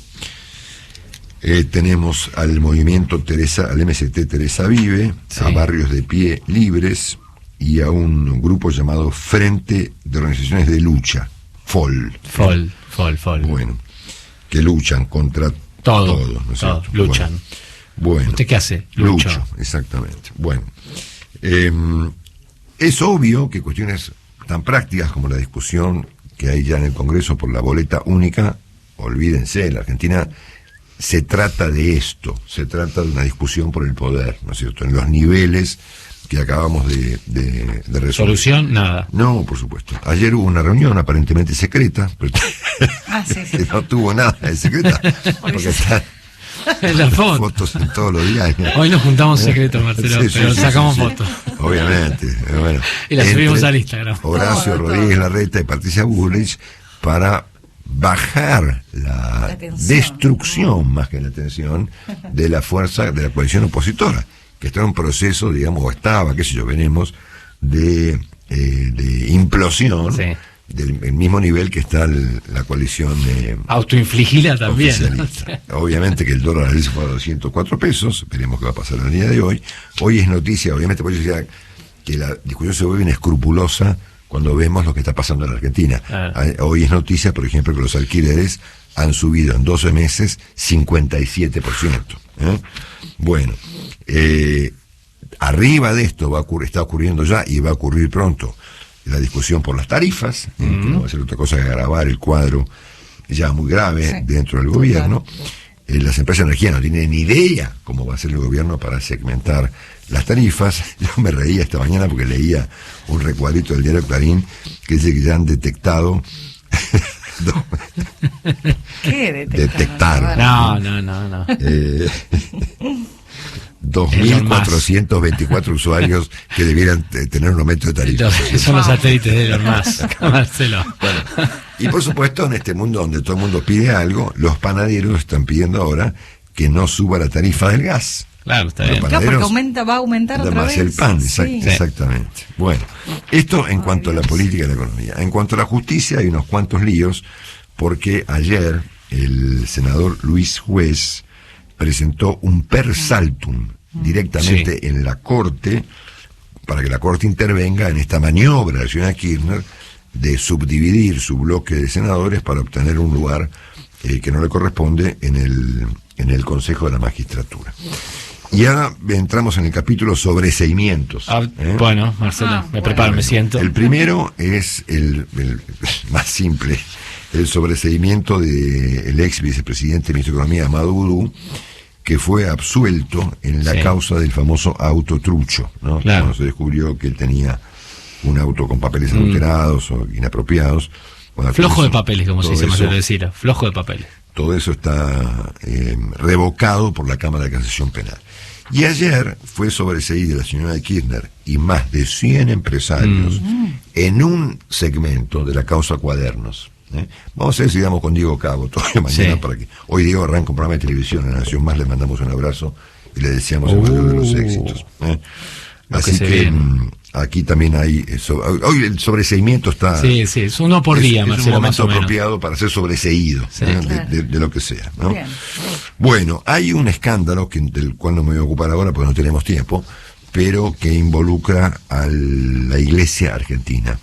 Speaker 1: tenemos al movimiento al MST Teresa Vive, a Barrios de Pie Libres y a un grupo llamado Frente de Organizaciones de Lucha, FOL.
Speaker 2: FOL.
Speaker 1: Bueno, que luchan contra todo, ¿no es cierto?
Speaker 2: Luchan.
Speaker 1: Bueno.
Speaker 2: ¿Usted qué hace?
Speaker 1: Lucho, exactamente. Bueno, es obvio que cuestiones tan prácticas como la discusión que hay ya en el Congreso por la boleta única, olvídense, en la Argentina se trata de esto, se trata de una discusión por el poder, ¿no es cierto?, en los niveles que acabamos de resolver.
Speaker 2: ¿Solución? Nada.
Speaker 1: No, por supuesto. Ayer hubo una reunión aparentemente secreta, pero que no tuvo nada de secreta, porque está
Speaker 2: las
Speaker 1: fotos en todos los diarios.
Speaker 2: Hoy nos juntamos secreto, Marcelo, pero sacamos fotos.
Speaker 1: Obviamente. Bueno,
Speaker 2: y las subimos al Instagram.
Speaker 1: Horacio Rodríguez Larreta y Patricia Bullrich para bajar la destrucción, más que la tensión, de la fuerza de la coalición opositora, que está en un proceso, digamos, o estaba, qué sé yo, veremos, de implosión.
Speaker 2: Sí.
Speaker 1: Del mismo nivel que está la coalición
Speaker 2: autoinfligida también.
Speaker 1: Obviamente que el dólar ayer se fue a 204 pesos, veremos qué va a pasar en el día de hoy. Hoy es noticia, obviamente, por eso decía que la discusión se vuelve inescrupulosa cuando vemos lo que está pasando en la Argentina. Hoy es noticia, por ejemplo, que los alquileres han subido en 12 meses 57%. Bueno, arriba de esto está ocurriendo ya y va a ocurrir pronto la discusión por las tarifas, que no va a ser otra cosa que agravar el cuadro ya muy grave dentro del gobierno. Las empresas de energía no tienen ni idea cómo va a ser el gobierno para segmentar las tarifas. Yo me reía esta mañana porque leía un recuadrito del diario Clarín que dice que ya han detectado
Speaker 3: ¿Qué
Speaker 1: detectaron?
Speaker 2: No.
Speaker 1: 2.424 usuarios que debieran tener un aumento de tarifa.
Speaker 2: Son los satélites de Elon Musk, Marcelo.
Speaker 1: Bueno, y por supuesto, en este mundo donde todo el mundo pide algo, los panaderos están pidiendo ahora que no suba la tarifa del gas.
Speaker 2: Claro, está bien.
Speaker 3: Claro, porque va a aumentar otra
Speaker 1: más
Speaker 3: vez.
Speaker 1: El pan, exactamente. Bueno, esto en cuanto a la política y la economía. En cuanto a la justicia, hay unos cuantos líos, porque ayer el senador Luis Juez presentó un per saltum directamente en la Corte, para que la Corte intervenga en esta maniobra de la señora Kirchner de subdividir su bloque de senadores para obtener un lugar que no le corresponde en el Consejo de la Magistratura. Y ahora entramos en el capítulo sobreseimientos.
Speaker 2: Bueno, Marcelo, me preparo, me siento.
Speaker 1: El primero es el más simple, el sobreseimiento del ex vicepresidente y ministro de Economía, Amado Boudou, que fue absuelto en la causa del famoso auto trucho, ¿no?
Speaker 2: Claro.
Speaker 1: Cuando se descubrió que él tenía un auto con papeles adulterados o inapropiados. Bueno,
Speaker 2: flojo de papeles, como se dice, más decir, flojo de papeles.
Speaker 1: Todo eso está revocado por la Cámara de Casación Penal. Y ayer fue sobreseída la señora Kirchner y más de 100 empresarios en un segmento de la causa Cuadernos. Vamos a ver si damos con Diego Cabo todavía mañana para que hoy Diego arranca un programa de televisión en La Nación Más, le mandamos un abrazo y le deseamos el mayor de los éxitos. Así que aquí también hay hoy el sobreseimiento está
Speaker 2: es uno por día, Marcelo,
Speaker 1: es un momento
Speaker 2: más o menos
Speaker 1: apropiado para ser sobreseído
Speaker 3: claro.
Speaker 1: de lo que sea, ¿no? Bueno, hay un escándalo del cual no me voy a ocupar ahora porque no tenemos tiempo, pero que involucra a la Iglesia argentina,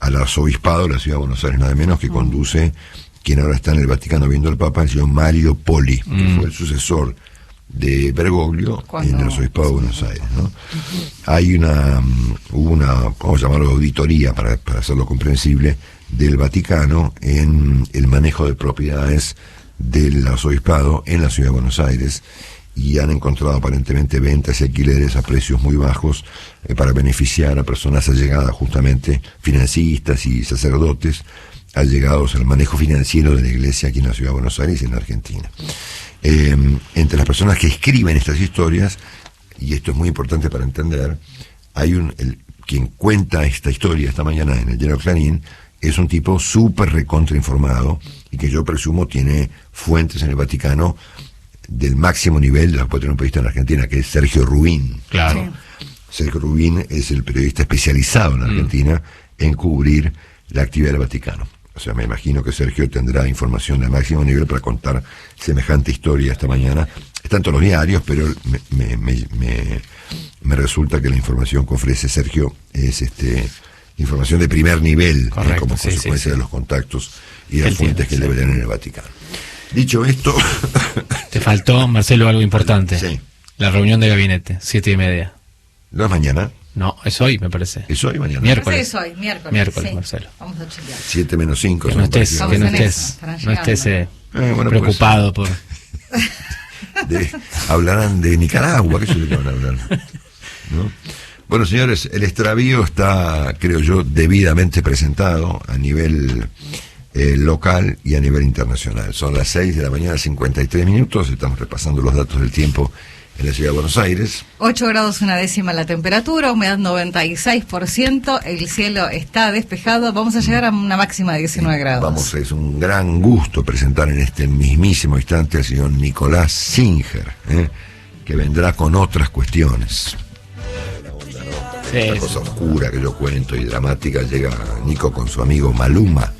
Speaker 1: al arzobispado de la Ciudad de Buenos Aires, nada menos, que conduce quien ahora está en el Vaticano viendo al Papa, el señor Mario Poli, que fue el sucesor de Bergoglio en el arzobispado de Buenos Aires, ¿no? Hay hubo una, vamos a llamarlo, auditoría para hacerlo comprensible, del Vaticano en el manejo de propiedades del arzobispado en la Ciudad de Buenos Aires, y han encontrado aparentemente ventas y alquileres a precios muy bajos para beneficiar a personas allegadas, justamente financistas y sacerdotes allegados al manejo financiero de la Iglesia aquí en la Ciudad de Buenos Aires y en la Argentina. Entre las personas que escriben estas historias, y esto es muy importante para entender, hay quien cuenta esta historia esta mañana en el diario Clarín, es un tipo súper recontrainformado y que yo presumo tiene fuentes en el Vaticano del máximo nivel de lo que puede tener un periodista en Argentina, que es Sergio Rubín.
Speaker 2: Claro.
Speaker 1: Sergio Rubín es el periodista especializado en Argentina en cubrir la actividad del Vaticano. O sea, me imagino que Sergio tendrá información de máximo nivel para contar semejante historia esta mañana. Está en todos los diarios, pero me resulta que la información que ofrece Sergio es información de primer nivel,
Speaker 2: correcto,
Speaker 1: como consecuencia de los contactos y las fuentes que debe tener en el Vaticano. Dicho esto...
Speaker 2: Te faltó, Marcelo, algo importante.
Speaker 1: Sí.
Speaker 2: La reunión de gabinete, 7:30.
Speaker 1: ¿No es mañana?
Speaker 2: No, es hoy, me parece.
Speaker 1: ¿Es hoy mañana?
Speaker 2: Miércoles.
Speaker 3: Es hoy, miércoles.
Speaker 2: Miércoles,
Speaker 3: sí.
Speaker 2: Marcelo.
Speaker 3: Vamos a chequear.
Speaker 1: 7 menos 5.
Speaker 2: Que no estés
Speaker 1: bueno,
Speaker 2: preocupado por...
Speaker 1: Hablarán de Nicaragua, ¿qué es lo que van a hablar? ¿No? Bueno, señores, el extravío está, creo yo, debidamente presentado a nivel local y a nivel internacional. Son las 6 de la mañana, 53 minutos, estamos repasando los datos del tiempo en la ciudad de Buenos Aires.
Speaker 3: 8 grados 1/10 la temperatura, humedad 96%, el cielo está despejado, vamos a llegar a una máxima de 19 grados.
Speaker 1: Es un gran gusto presentar en este mismísimo instante al señor Nicolás Singer, que vendrá con otras cuestiones. Esta cosa oscura que yo cuento y dramática, llega Nico con su amigo Maluma,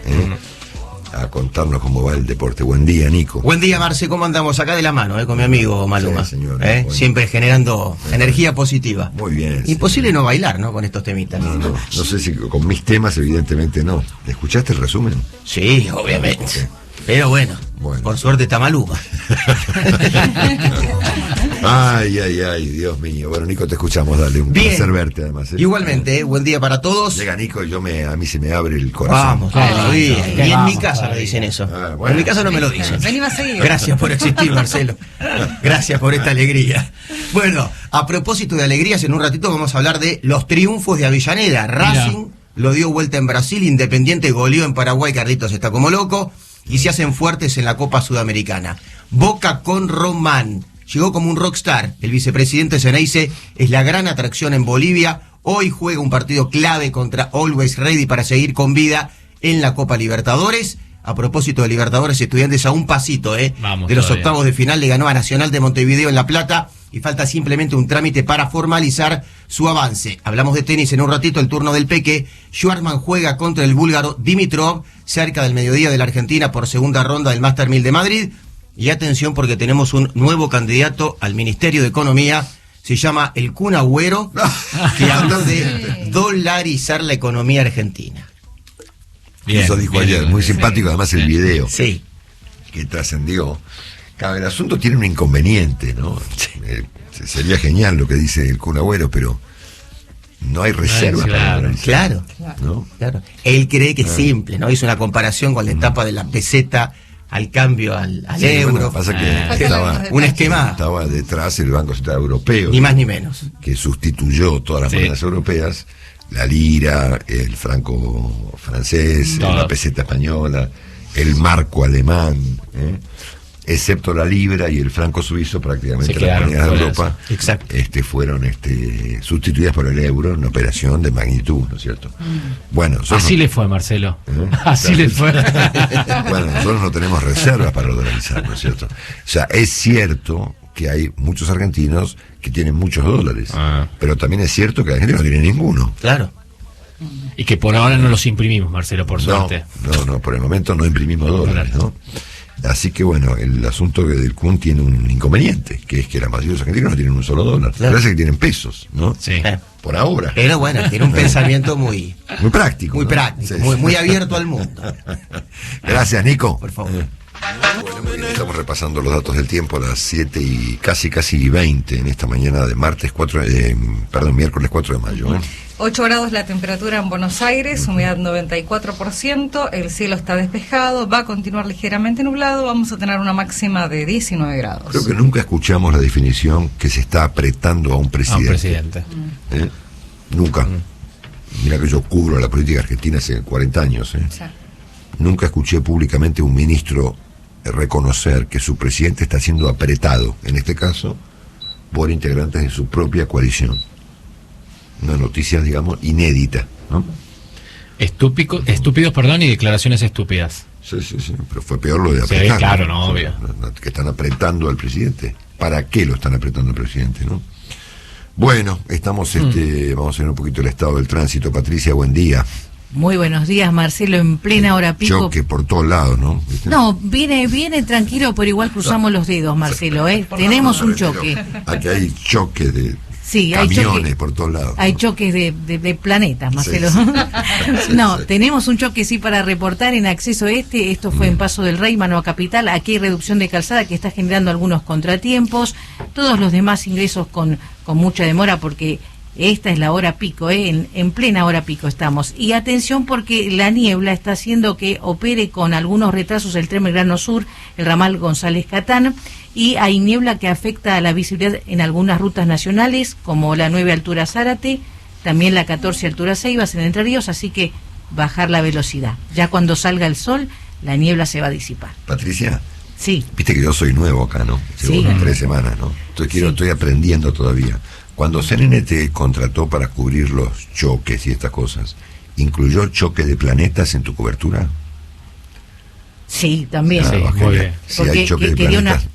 Speaker 1: a contarnos cómo va el deporte. Buen día, Nico.
Speaker 6: Buen día, Marce, ¿cómo andamos? Acá de la mano, con mi amigo Maluma.
Speaker 1: Sí, señor.
Speaker 6: Bueno. Siempre generando energía positiva.
Speaker 1: Muy bien.
Speaker 6: Imposible no bailar, ¿no? Con estos temitas.
Speaker 1: No sé si con mis temas, evidentemente no. ¿Escuchaste el resumen?
Speaker 6: Sí, obviamente. Okay. Pero bueno, por suerte está Maluma.
Speaker 1: Ay, Dios mío. Bueno, Nico, te escuchamos, dale, un placer verte además.
Speaker 6: Igualmente, buen día para todos.
Speaker 1: Llega Nico y a mí se me abre el corazón.
Speaker 6: Vamos, y en mi casa me dicen eso. En mi casa no me lo dicen. Gracias por existir, Marcelo. Gracias por esta alegría. Bueno, a propósito de alegrías, en un ratito vamos a hablar de los triunfos de Avellaneda. Racing lo dio vuelta en Brasil, Independiente goleó en Paraguay, Carlitos está como loco, y se hacen fuertes en la Copa Sudamericana. Boca con Román. Llegó como un rockstar. El vicepresidente Ceneice es la gran atracción en Bolivia. Hoy juega un partido clave contra Always Ready para seguir con vida en la Copa Libertadores. A propósito de Libertadores, Estudiantes a un pasito de los octavos de final. Le ganó a Nacional de Montevideo en La Plata y falta simplemente un trámite para formalizar su avance. Hablamos de tenis en un ratito, el turno del Peque. Schwartzman juega contra el búlgaro Dimitrov cerca del mediodía de la Argentina por segunda ronda del Master 1000 de Madrid. Y atención porque tenemos un nuevo candidato al Ministerio de Economía, se llama el Kun Agüero, que habló de dolarizar la economía argentina.
Speaker 1: Bien, eso dijo ayer, muy simpático además el video.
Speaker 6: Sí.
Speaker 1: Que trascendió. El asunto tiene un inconveniente, ¿no? Sería genial lo que dice el Kun Agüero, pero no hay reservas para dolarizar.
Speaker 6: Claro. Él cree que es simple, ¿no? Hizo una comparación con la etapa de la peseta al cambio al euro.
Speaker 1: Bueno, pasa que
Speaker 6: un esquema.
Speaker 1: Estaba detrás el Banco Central Europeo.
Speaker 6: Ni más ni menos.
Speaker 1: Que sustituyó todas las monedas europeas, la lira, el franco francés, la peseta española, el marco alemán, excepto la libra y el franco suizo, prácticamente las monedas de Europa fueron sustituidas por el euro en una operación de magnitud, ¿no es cierto? Bueno,
Speaker 2: así le fue, Marcelo. Así le fue.
Speaker 1: Bueno, nosotros no tenemos reservas para dolarizar, ¿no es cierto? O sea, es cierto que hay muchos argentinos que tienen muchos dólares, pero también es cierto que la gente no tiene ninguno.
Speaker 6: Claro.
Speaker 2: Y que por ahora no los imprimimos, Marcelo, por suerte.
Speaker 1: No, por el momento no imprimimos dólares, ¿no? Así que bueno, el asunto del Kun tiene un inconveniente, que es que la mayoría de los argentinos no tienen un solo dólar. Parece que tienen pesos, ¿no?
Speaker 2: Sí.
Speaker 1: Por ahora.
Speaker 6: Pero bueno, tiene un pensamiento muy
Speaker 1: práctico.
Speaker 6: Muy práctico, muy abierto al mundo.
Speaker 1: Gracias, Nico.
Speaker 6: Por favor.
Speaker 1: Bueno, muy bien, estamos repasando los datos del tiempo a las 7 y casi 20 en esta mañana de miércoles 4 de mayo.
Speaker 3: 8 grados la temperatura en Buenos Aires, humedad 94%, el cielo está despejado, va a continuar ligeramente nublado, vamos a tener una máxima de 19 grados.
Speaker 1: Creo que nunca escuchamos la definición que se está apretando a un presidente. Nunca. Mira que yo cubro la política argentina hace 40 años. Sí. Nunca escuché públicamente a un ministro reconocer que su presidente está siendo apretado, en este caso, por integrantes de su propia coalición. Una noticia, digamos, inédita, ¿no?
Speaker 2: Estúpidos, y declaraciones estúpidas.
Speaker 1: Sí, pero fue peor lo de apretar.
Speaker 2: Sí, claro, no, obvio.
Speaker 1: Que están apretando al presidente. ¿Para qué lo están apretando al presidente, no? Bueno, estamos, vamos a ver un poquito el estado del tránsito. Patricia, buen día.
Speaker 7: Muy buenos días, Marcelo, en plena hora pico.
Speaker 1: Choque por todos lados, ¿no? ¿Viste?
Speaker 7: No, viene tranquilo, pero igual cruzamos los dedos, Marcelo, Tenemos un choque.
Speaker 1: Aquí hay choque de
Speaker 7: Sí,
Speaker 1: camiones por todos lados.
Speaker 7: Hay choques de planetas, Marcelo.
Speaker 1: Sí.
Speaker 7: No, tenemos un choque sí para reportar en acceso esto fue en Paso del Rey, Manoa Capital. Aquí hay reducción de calzada que está generando algunos contratiempos. Todos los demás ingresos con mucha demora porque esta es la hora pico, en plena hora pico estamos. Y atención porque la niebla está haciendo que opere con algunos retrasos el tren Belgrano Sur, el ramal González Catán, y hay niebla que afecta a la visibilidad en algunas rutas nacionales, como la 9 altura Zárate, también la 14 altura Ceibas en Entre Ríos, así que bajar la velocidad. Ya cuando salga el sol, la niebla se va a disipar.
Speaker 1: Patricia.
Speaker 7: Sí.
Speaker 1: Viste que yo soy nuevo acá, ¿no? Llevo 3 semanas, ¿no? Estoy aprendiendo todavía. Cuando CNN te contrató para cubrir los choques y estas cosas, ¿incluyó choque de planetas en tu cobertura?
Speaker 7: Sí, también.
Speaker 1: Sí,
Speaker 7: muy
Speaker 1: bien. Sí,
Speaker 7: porque
Speaker 1: hay choque de
Speaker 7: quería
Speaker 1: planetas,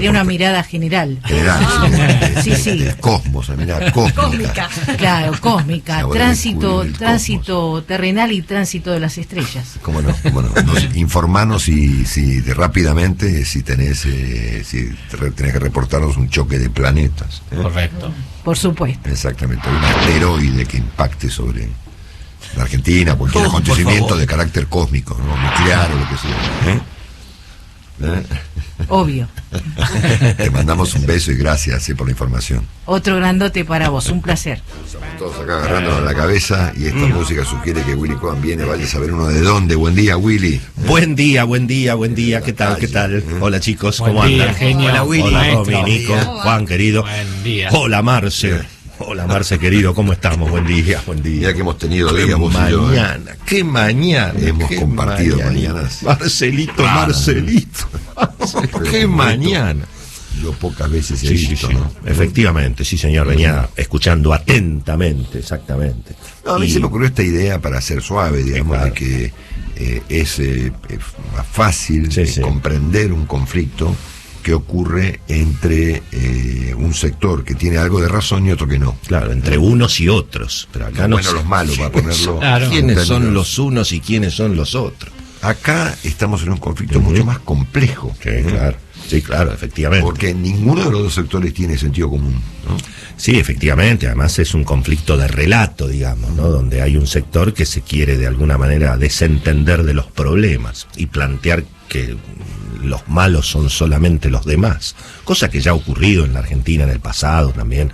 Speaker 7: una mirada general.
Speaker 1: Del cosmos, una mirada cósmica.
Speaker 7: Claro, cósmica. Tránsito terrenal y tránsito de las estrellas.
Speaker 1: ¿Cómo no? Informanos si rápidamente si tenés que reportarnos un choque de planetas.
Speaker 2: Correcto.
Speaker 7: Por supuesto.
Speaker 1: Exactamente. Un asteroide que impacte sobre la Argentina, cualquier acontecimiento de carácter cósmico, ¿no? Nuclear o lo que sea.
Speaker 7: Obvio.
Speaker 1: Te mandamos un beso y gracias por la información.
Speaker 7: Otro grandote para vos, un placer.
Speaker 1: Estamos todos acá agarrándonos la cabeza y esta música sugiere que Willy Cohen viene. Vaya a saber uno de dónde. Buen día, Willy.
Speaker 8: Buen día. ¿Qué tal? Hola, chicos, ¿cómo
Speaker 2: andan?
Speaker 8: Genio.
Speaker 6: Hola, Willy.
Speaker 8: Hola, Dominico, Juan, querido.
Speaker 2: Buen día.
Speaker 8: Hola, Marce. Hola, Marce, querido, ¿cómo estamos? Buen día.
Speaker 1: Ya que hemos tenido días vos y yo,
Speaker 8: qué mañana.
Speaker 1: Hemos compartido mañanas.
Speaker 8: Marcelito. Qué mañana.
Speaker 1: Yo pocas veces he visto, ¿no?
Speaker 8: Efectivamente, sí, señor. Venía escuchando atentamente, exactamente.
Speaker 1: No, a mí se me ocurrió esta idea para ser suave, digamos, de que es más fácil comprender un conflicto que ocurre entre un sector que tiene algo de razón y otro que no.
Speaker 8: Claro, entre unos y otros. Pero acá
Speaker 1: los buenos, los malos, para ponerlo.
Speaker 8: Claro. ¿Quiénes son los unos y quiénes son los otros?
Speaker 1: Acá estamos en un conflicto mucho más complejo.
Speaker 8: Sí, claro, efectivamente.
Speaker 1: Porque ninguno de los dos sectores tiene sentido común, ¿no?
Speaker 8: Sí, efectivamente, además es un conflicto de relato, digamos, ¿no? Donde hay un sector que se quiere de alguna manera desentender de los problemas y plantear que los malos son solamente los demás, cosa que ya ha ocurrido en la Argentina en el pasado también.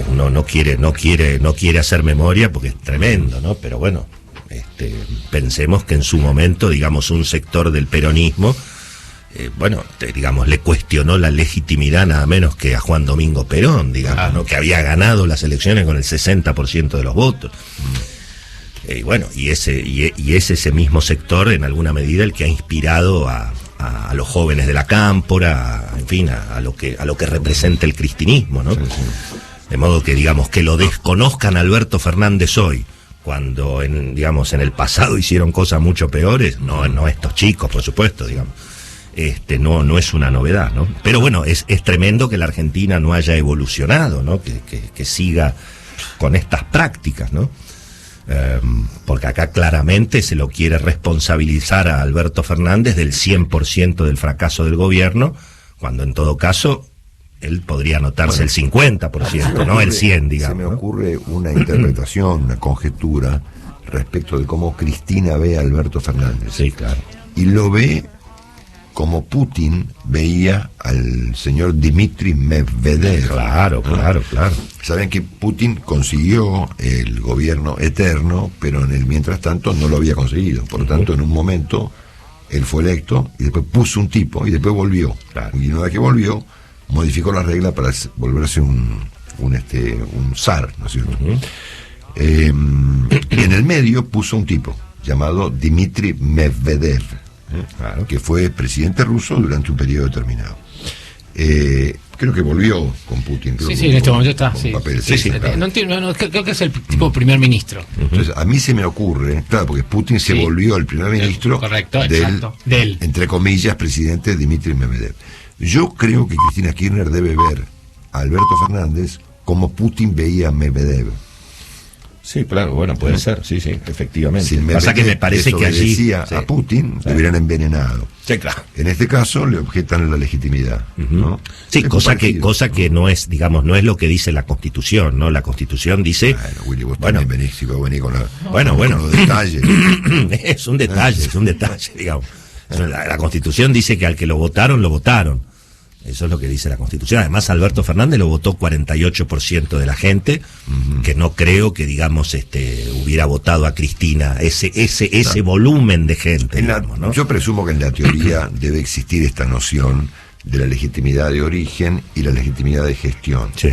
Speaker 8: Uno no quiere hacer memoria porque es tremendo, ¿no? Pero bueno, pensemos que en su momento, digamos, un sector del peronismo, le cuestionó la legitimidad nada menos que a Juan Domingo Perón, digamos, ¿no? Que había ganado las elecciones con el 60% de los votos. Y es ese mismo sector en alguna medida el que ha inspirado a los jóvenes de la cámpora, en fin, a lo que representa el cristinismo, ¿no? De modo que, digamos, que lo desconozcan Alberto Fernández hoy, cuando en el pasado hicieron cosas mucho peores, no estos chicos, por supuesto, digamos, no es una novedad, ¿no? Pero bueno, es tremendo que la Argentina no haya evolucionado, ¿no? Que siga con estas prácticas, ¿no? Porque acá claramente se lo quiere responsabilizar a Alberto Fernández del 100% del fracaso del gobierno, cuando en todo caso él podría anotarse el 50%, no el 100%, digamos.
Speaker 1: Se me ocurre una interpretación, una conjetura respecto de cómo Cristina ve a Alberto Fernández.
Speaker 8: Sí, claro.
Speaker 1: Y lo ve como Putin veía al señor Dmitry Medvedev.
Speaker 8: Claro.
Speaker 1: Saben que Putin consiguió el gobierno eterno, pero en el mientras tanto no lo había conseguido. Por lo tanto, en un momento él fue electo y después puso un tipo y después volvió.
Speaker 8: Claro.
Speaker 1: Y una vez que volvió, modificó las reglas para volverse un zar, ¿no es cierto? Y en el medio puso un tipo llamado Dmitry Medvedev, que fue presidente ruso durante un periodo determinado. Creo que volvió con Putin.
Speaker 2: Sí, en este momento está.
Speaker 1: Papel,
Speaker 2: claro. No entiendo, creo que es el tipo primer ministro.
Speaker 1: Entonces, a mí se me ocurre, claro, porque Putin se volvió el primer ministro del, entre comillas, presidente Dmitry Medvedev. Yo creo que Cristina Kirchner debe ver a Alberto Fernández como Putin veía a Medvedev.
Speaker 8: Sí, claro, bueno, puede ser, sí, efectivamente.
Speaker 1: Si
Speaker 8: pasa que me parece que allí
Speaker 1: a Putin, le hubieran envenenado.
Speaker 8: Sí, claro.
Speaker 1: En este caso le objetan la legitimidad, ¿no?
Speaker 8: Sí, cosa que no es, digamos, no es lo que dice la Constitución, ¿no? La Constitución dice...
Speaker 1: Bueno, Willy, vos también venís, si vos venís con
Speaker 8: bueno.
Speaker 1: los detalles.
Speaker 8: Es un detalle, digamos. La Constitución dice que al que lo votaron, lo votaron. Eso es lo que dice la Constitución. Además, Alberto Fernández lo votó 48% de la gente, que no creo que, digamos, hubiera votado a Cristina, ese volumen de gente. Digamos, ¿no?
Speaker 1: Yo presumo que en la teoría debe existir esta noción de la legitimidad de origen y la legitimidad de gestión.
Speaker 8: Sí.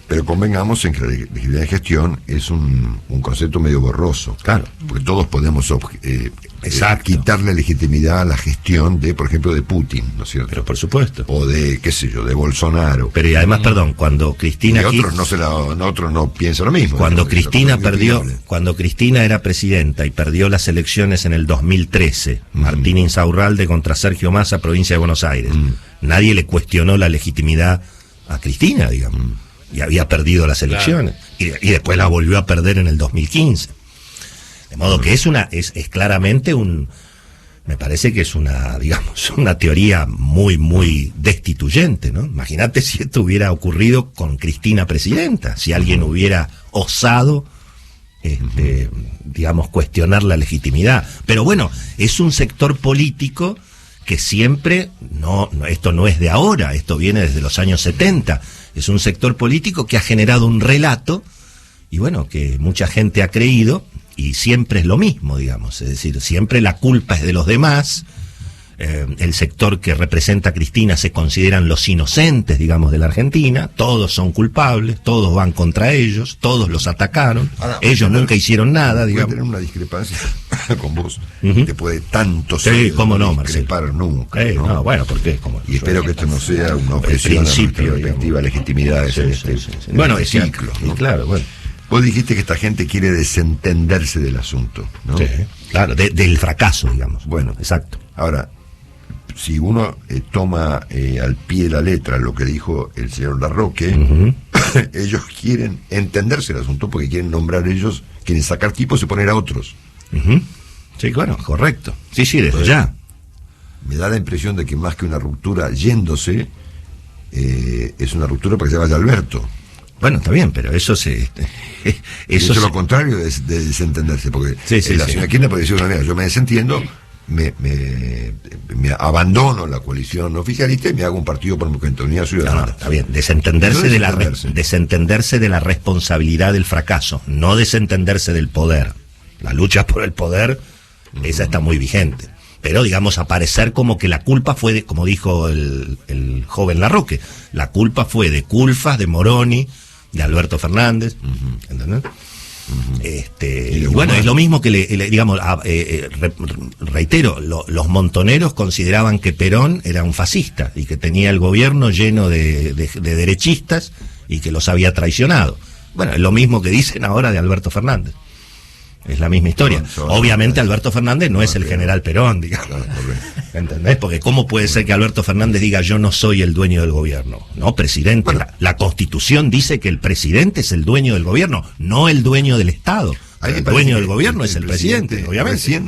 Speaker 1: Pero convengamos en que la legitimidad de gestión es un concepto medio borroso.
Speaker 8: Claro.
Speaker 1: Porque todos podemos quitarle legitimidad a la gestión de, por ejemplo, de Putin, ¿no es cierto?
Speaker 8: Pero por supuesto.
Speaker 1: O de, qué sé yo, de Bolsonaro.
Speaker 8: Pero y además, perdón, cuando Cristina...
Speaker 1: Y otros no piensan lo mismo.
Speaker 8: Cuando Cristina cuando Cristina era presidenta y perdió las elecciones en el 2013, Martín Insaurralde contra Sergio Massa, provincia de Buenos Aires, nadie le cuestionó la legitimidad a Cristina, digamos. Y había perdido las elecciones, claro. y después la volvió a perder en el 2015. De modo que es claramente me parece que es una teoría muy destituyente, ¿no? Imagínate si esto hubiera ocurrido con Cristina presidenta, si alguien hubiera osado digamos, cuestionar la legitimidad. Pero bueno, es un sector político que siempre, esto no es de ahora, esto viene desde los años 70, es un sector político que ha generado un relato, y bueno, que mucha gente ha creído, y siempre es lo mismo, digamos, es decir, siempre la culpa es de los demás. El sector que representa a Cristina se consideran los inocentes, digamos, de la Argentina, todos son culpables, todos van contra ellos, todos los atacaron, ellos nunca hicieron nada, digamos.
Speaker 1: Puede tener una discrepancia con vos, después de tantos años,
Speaker 8: cómo no,
Speaker 1: discrepar
Speaker 8: Marcelo.
Speaker 1: Nunca, ¿no?
Speaker 8: No, bueno, porque
Speaker 1: y espero que esto no sea una objeción a nuestra respectiva legitimidad
Speaker 8: bueno,
Speaker 1: es ciclo, ¿no?
Speaker 8: Claro, bueno.
Speaker 1: Vos dijiste que esta gente quiere desentenderse del asunto, ¿no?
Speaker 8: Sí, claro, del fracaso, digamos.
Speaker 1: Bueno,
Speaker 8: exacto.
Speaker 1: Ahora, si uno toma al pie de la letra lo que dijo el señor Larroque, ellos quieren entenderse el asunto porque quieren nombrar ellos, quieren sacar tipos y poner a otros.
Speaker 8: Sí, bueno, correcto. Sí, desde ya.
Speaker 1: Me da la impresión de que más que una ruptura yéndose, es una ruptura para que se vaya Alberto.
Speaker 8: Bueno, está bien, pero eso
Speaker 1: es lo contrario de desentenderse, porque la señora Kirchner puede decir una manera, yo me desentiendo, me abandono la coalición oficialista y me hago un partido por mi Unidad Ciudadana.
Speaker 8: No, está bien, desentenderse de la responsabilidad del fracaso, no desentenderse del poder. La lucha por el poder, esa está muy vigente. Pero, digamos, aparecer como que la culpa fue como dijo el joven Larroque, la culpa fue de Culfas, de Moroni, de Alberto Fernández, ¿entendés? Y bueno, es lo mismo que reitero, los montoneros consideraban que Perón era un fascista y que tenía el gobierno lleno de derechistas y que los había traicionado. Bueno, es lo mismo que dicen ahora de Alberto Fernández. Es la misma historia. Obviamente Alberto Fernández no es el general Perón, digamos. ¿Entendés? Porque ¿cómo puede ser que Alberto Fernández diga yo no soy el dueño del gobierno? No, presidente. Bueno, la Constitución dice que el presidente es el dueño del gobierno, no el dueño del Estado. El dueño del gobierno es el presidente, obviamente.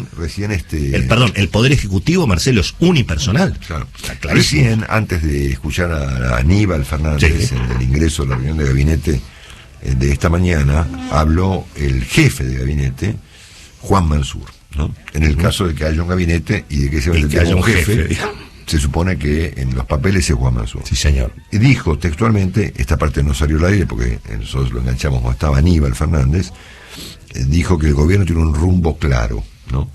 Speaker 8: El Poder Ejecutivo, Marcelo, es unipersonal.
Speaker 1: Claro. Recién, antes de escuchar a Aníbal Fernández en el ingreso de la reunión de gabinete de esta mañana, habló el jefe de gabinete, Juan Mansur, ¿no? En el caso de que haya un gabinete y de que haya un jefe, se supone que en los papeles es Juan Mansur.
Speaker 8: Sí, señor.
Speaker 1: Y dijo textualmente, esta parte no salió al aire porque nosotros lo enganchamos cuando estaba Aníbal Fernández, dijo que el gobierno tiene un rumbo claro, ¿no?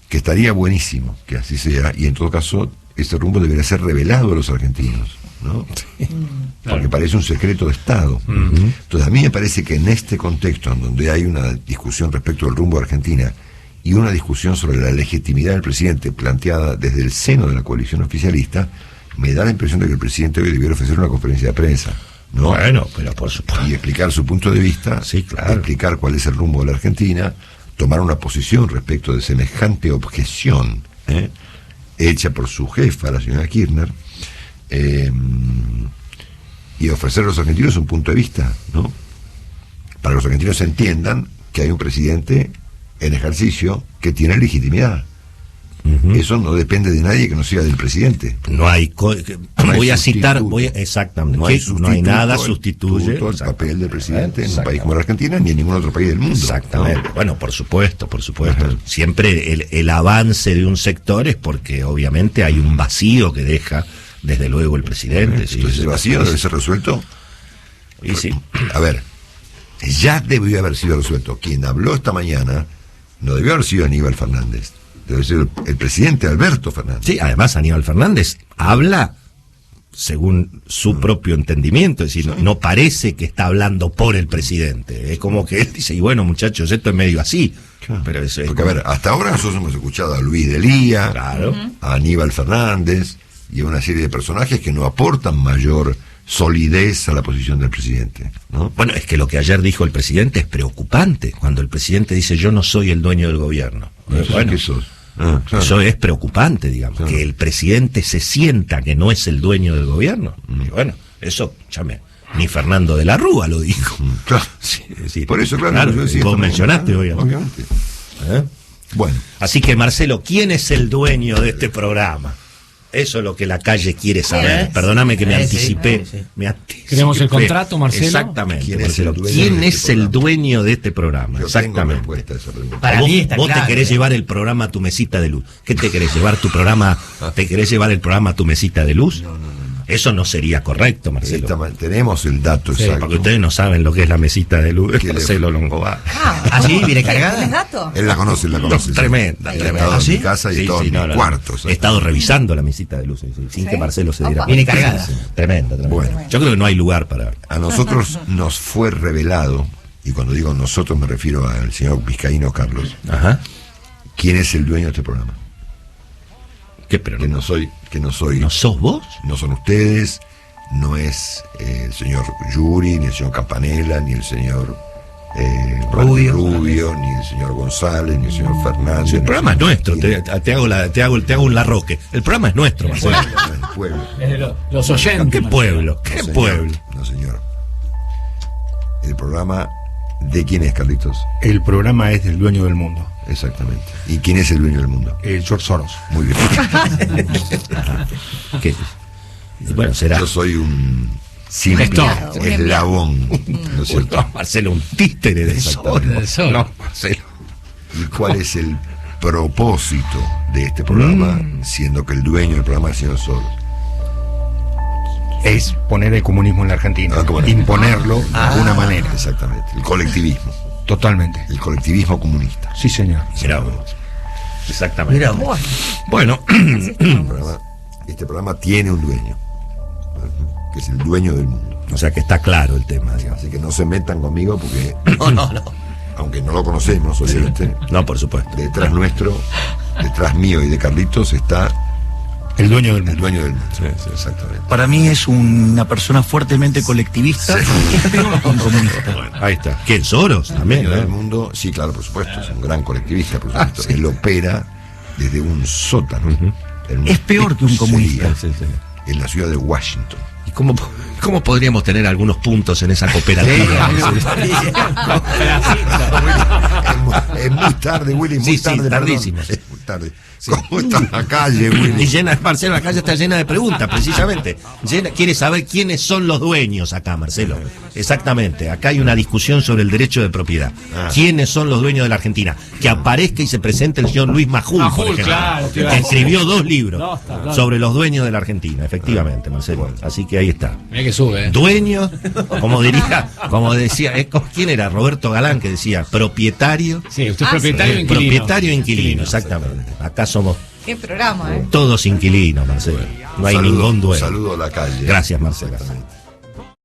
Speaker 1: Que estaría buenísimo que así sea, y en todo caso, ese rumbo debería ser revelado a los argentinos, ¿no? Sí. Porque parece un secreto de Estado. Entonces a mí me parece que en este contexto, en donde hay una discusión respecto al rumbo de Argentina y una discusión sobre la legitimidad del presidente planteada desde el seno de la coalición oficialista, me da la impresión de que el presidente hoy debiera ofrecer una conferencia de prensa, ¿no?
Speaker 8: Bueno, pero por supuesto.
Speaker 1: Y explicar su punto de vista,
Speaker 8: sí, claro.
Speaker 1: Explicar cuál es el rumbo de la Argentina, tomar una posición respecto de semejante objeción hecha por su jefa, la señora Kirchner, y ofrecer a los argentinos un punto de vista, ¿no? Para que los argentinos entiendan que hay un presidente en ejercicio que tiene legitimidad. Eso no depende de nadie que no sea del presidente.
Speaker 8: No hay voy a citar, exactamente, no hay nada sustituye
Speaker 1: el papel del presidente en un país como la Argentina ni en ningún otro país del mundo.
Speaker 8: Exactamente. ¿No? Bueno, por supuesto.
Speaker 1: Ajá.
Speaker 8: Siempre el avance de un sector es porque obviamente hay un vacío que deja desde luego el presidente.
Speaker 1: Entonces ese vacío debe ser resuelto.
Speaker 8: Y sí.
Speaker 1: A ver, ya debió haber sido resuelto. Quien habló esta mañana no debió haber sido Aníbal Fernández. Debe ser el presidente Alberto Fernández.
Speaker 8: Sí, además Aníbal Fernández habla según su propio entendimiento, es decir, no parece que está hablando por el presidente, es como que él dice, y bueno muchachos, esto es medio así.
Speaker 1: Claro. Pero eso es porque, a ver, hasta ahora nosotros hemos escuchado a Luis Delía,
Speaker 8: claro,
Speaker 1: a Aníbal Fernández y a una serie de personajes que no aportan mayor solidez a la posición del presidente, ¿no?
Speaker 8: Bueno, es que lo que ayer dijo el presidente es preocupante, cuando el presidente dice yo no soy el dueño del gobierno.
Speaker 1: Bueno, ¿qué sos?
Speaker 8: Claro. Eso es preocupante, digamos, claro, que el presidente se sienta que no es el dueño del gobierno. Y bueno, eso, ni Fernando de la Rúa lo dijo.
Speaker 1: Claro.
Speaker 8: Sí,
Speaker 1: por eso, claro,
Speaker 8: yo decía, vos mencionaste, obviamente. Bueno. Así que, Marcelo, ¿quién es el dueño de este programa? Eso es lo que la calle quiere saber. Perdóname que me anticipé.
Speaker 2: ¿Queremos el contrato, Marcelo?
Speaker 8: Exactamente. ¿Quién es el dueño de este programa? Exactamente.
Speaker 6: Para mí está
Speaker 8: vos
Speaker 6: claro,
Speaker 8: te querés llevar el programa a tu mesita de luz. ¿Qué te querés llevar tu programa? ¿Te querés llevar el programa a tu mesita de luz? No. Eso no sería correcto, Marcelo.
Speaker 1: Tenemos el dato exacto.
Speaker 8: Porque ustedes no saben lo que es la mesita de luz de Marcelo Longobar.
Speaker 6: ¿Así? ¿Viene cargada?
Speaker 3: ¿Tienes dato?
Speaker 1: Él la conoce.
Speaker 8: Tremenda.
Speaker 1: He estado en mi casa y todo en mi cuarto.
Speaker 8: He estado revisando la mesita de luz, sin que Marcelo se diera.
Speaker 6: Viene cargada.
Speaker 8: Tremenda. Bueno, yo creo que no hay lugar para...
Speaker 1: A nosotros nos fue revelado, y cuando digo nosotros me refiero al señor vizcaíno Carlos, ¿quién es el dueño de este programa?
Speaker 8: ¿Qué? Pero
Speaker 1: que no soy.
Speaker 8: ¿No sos vos?
Speaker 1: No son ustedes, no es el señor Yuri, ni el señor Campanella, ni el señor Rubio, ni el señor González, ni el señor Fernández.
Speaker 8: El programa es nuestro, te hago un larroque. El programa es nuestro, Marcelo.
Speaker 1: El pueblo.
Speaker 2: Es de los oyentes.
Speaker 8: ¿Qué pueblo? ¿Qué pueblo?
Speaker 1: No, señor. El programa, ¿de quién es, Carlitos?
Speaker 9: El programa es del dueño del mundo.
Speaker 1: Exactamente. ¿Y quién es el dueño del mundo?
Speaker 9: George Soros.
Speaker 1: Muy bien.
Speaker 8: ¿Qué? Bueno, será.
Speaker 1: Yo soy un simple eslabón, ¿no es cierto?
Speaker 8: Marcelo, un títere de Soros.
Speaker 1: No, Marcelo. ¿Y cuál es el propósito de este programa, siendo que el dueño del programa es el señor Soros?
Speaker 9: Es poner el comunismo en la Argentina, imponerlo de alguna manera.
Speaker 1: Exactamente, el colectivismo.
Speaker 9: Totalmente.
Speaker 1: El colectivismo comunista.
Speaker 9: Sí, señor.
Speaker 8: Mirá vos. Exactamente.
Speaker 6: Mirá vos.
Speaker 8: Bueno,
Speaker 1: este programa tiene un dueño, que es el dueño del mundo.
Speaker 8: O sea que está claro el tema, digamos.
Speaker 1: Así que no se metan conmigo porque...
Speaker 6: No.
Speaker 1: Aunque no lo conocemos, obviamente.
Speaker 8: No, por supuesto.
Speaker 1: Detrás nuestro, detrás mío y de Carlitos está...
Speaker 9: El dueño del mundo.
Speaker 1: El dueño del mundo. Sí, exactamente.
Speaker 10: Para mí es una persona fuertemente colectivista, pero con comunista.
Speaker 8: Bueno, ahí está. ¿Quién? Soros también.
Speaker 1: El dueño del mundo, sí, claro, por supuesto. Es un gran colectivista, por supuesto.
Speaker 8: Sí.
Speaker 1: Él opera desde un sótano.
Speaker 10: Es peor que un comunista.
Speaker 1: En la ciudad de Washington.
Speaker 8: ¿Y cómo podríamos tener algunos puntos en esa cooperativa?
Speaker 1: Es muy tarde, Willy, muy tarde.
Speaker 8: Tardísimo.
Speaker 1: Es muy tarde. ¿Cómo está la calle, Willy?
Speaker 8: Y Marcelo, la calle está llena de preguntas, precisamente. Quiere saber quiénes son los dueños acá, Marcelo. Exactamente. Acá hay una discusión sobre el derecho de propiedad. ¿Quiénes son los dueños de la Argentina? Que aparezca y se presente el señor Luis Majul, por ejemplo,
Speaker 2: claro,
Speaker 8: que escribió 2 libros sobre los dueños de la Argentina, efectivamente, Marcelo. Así que ahí está.
Speaker 2: Mira que sube,
Speaker 8: Dueño, como decía, ¿quién era? Roberto Galán, que decía propietario.
Speaker 2: Sí, usted es propietario o inquilino.
Speaker 8: Propietario e inquilino, exactamente. Acá somos
Speaker 3: qué programa,
Speaker 8: todos inquilinos, Marcelo. No hay ningún dueño.
Speaker 1: Saludo a la calle.
Speaker 8: Gracias, Marcelo.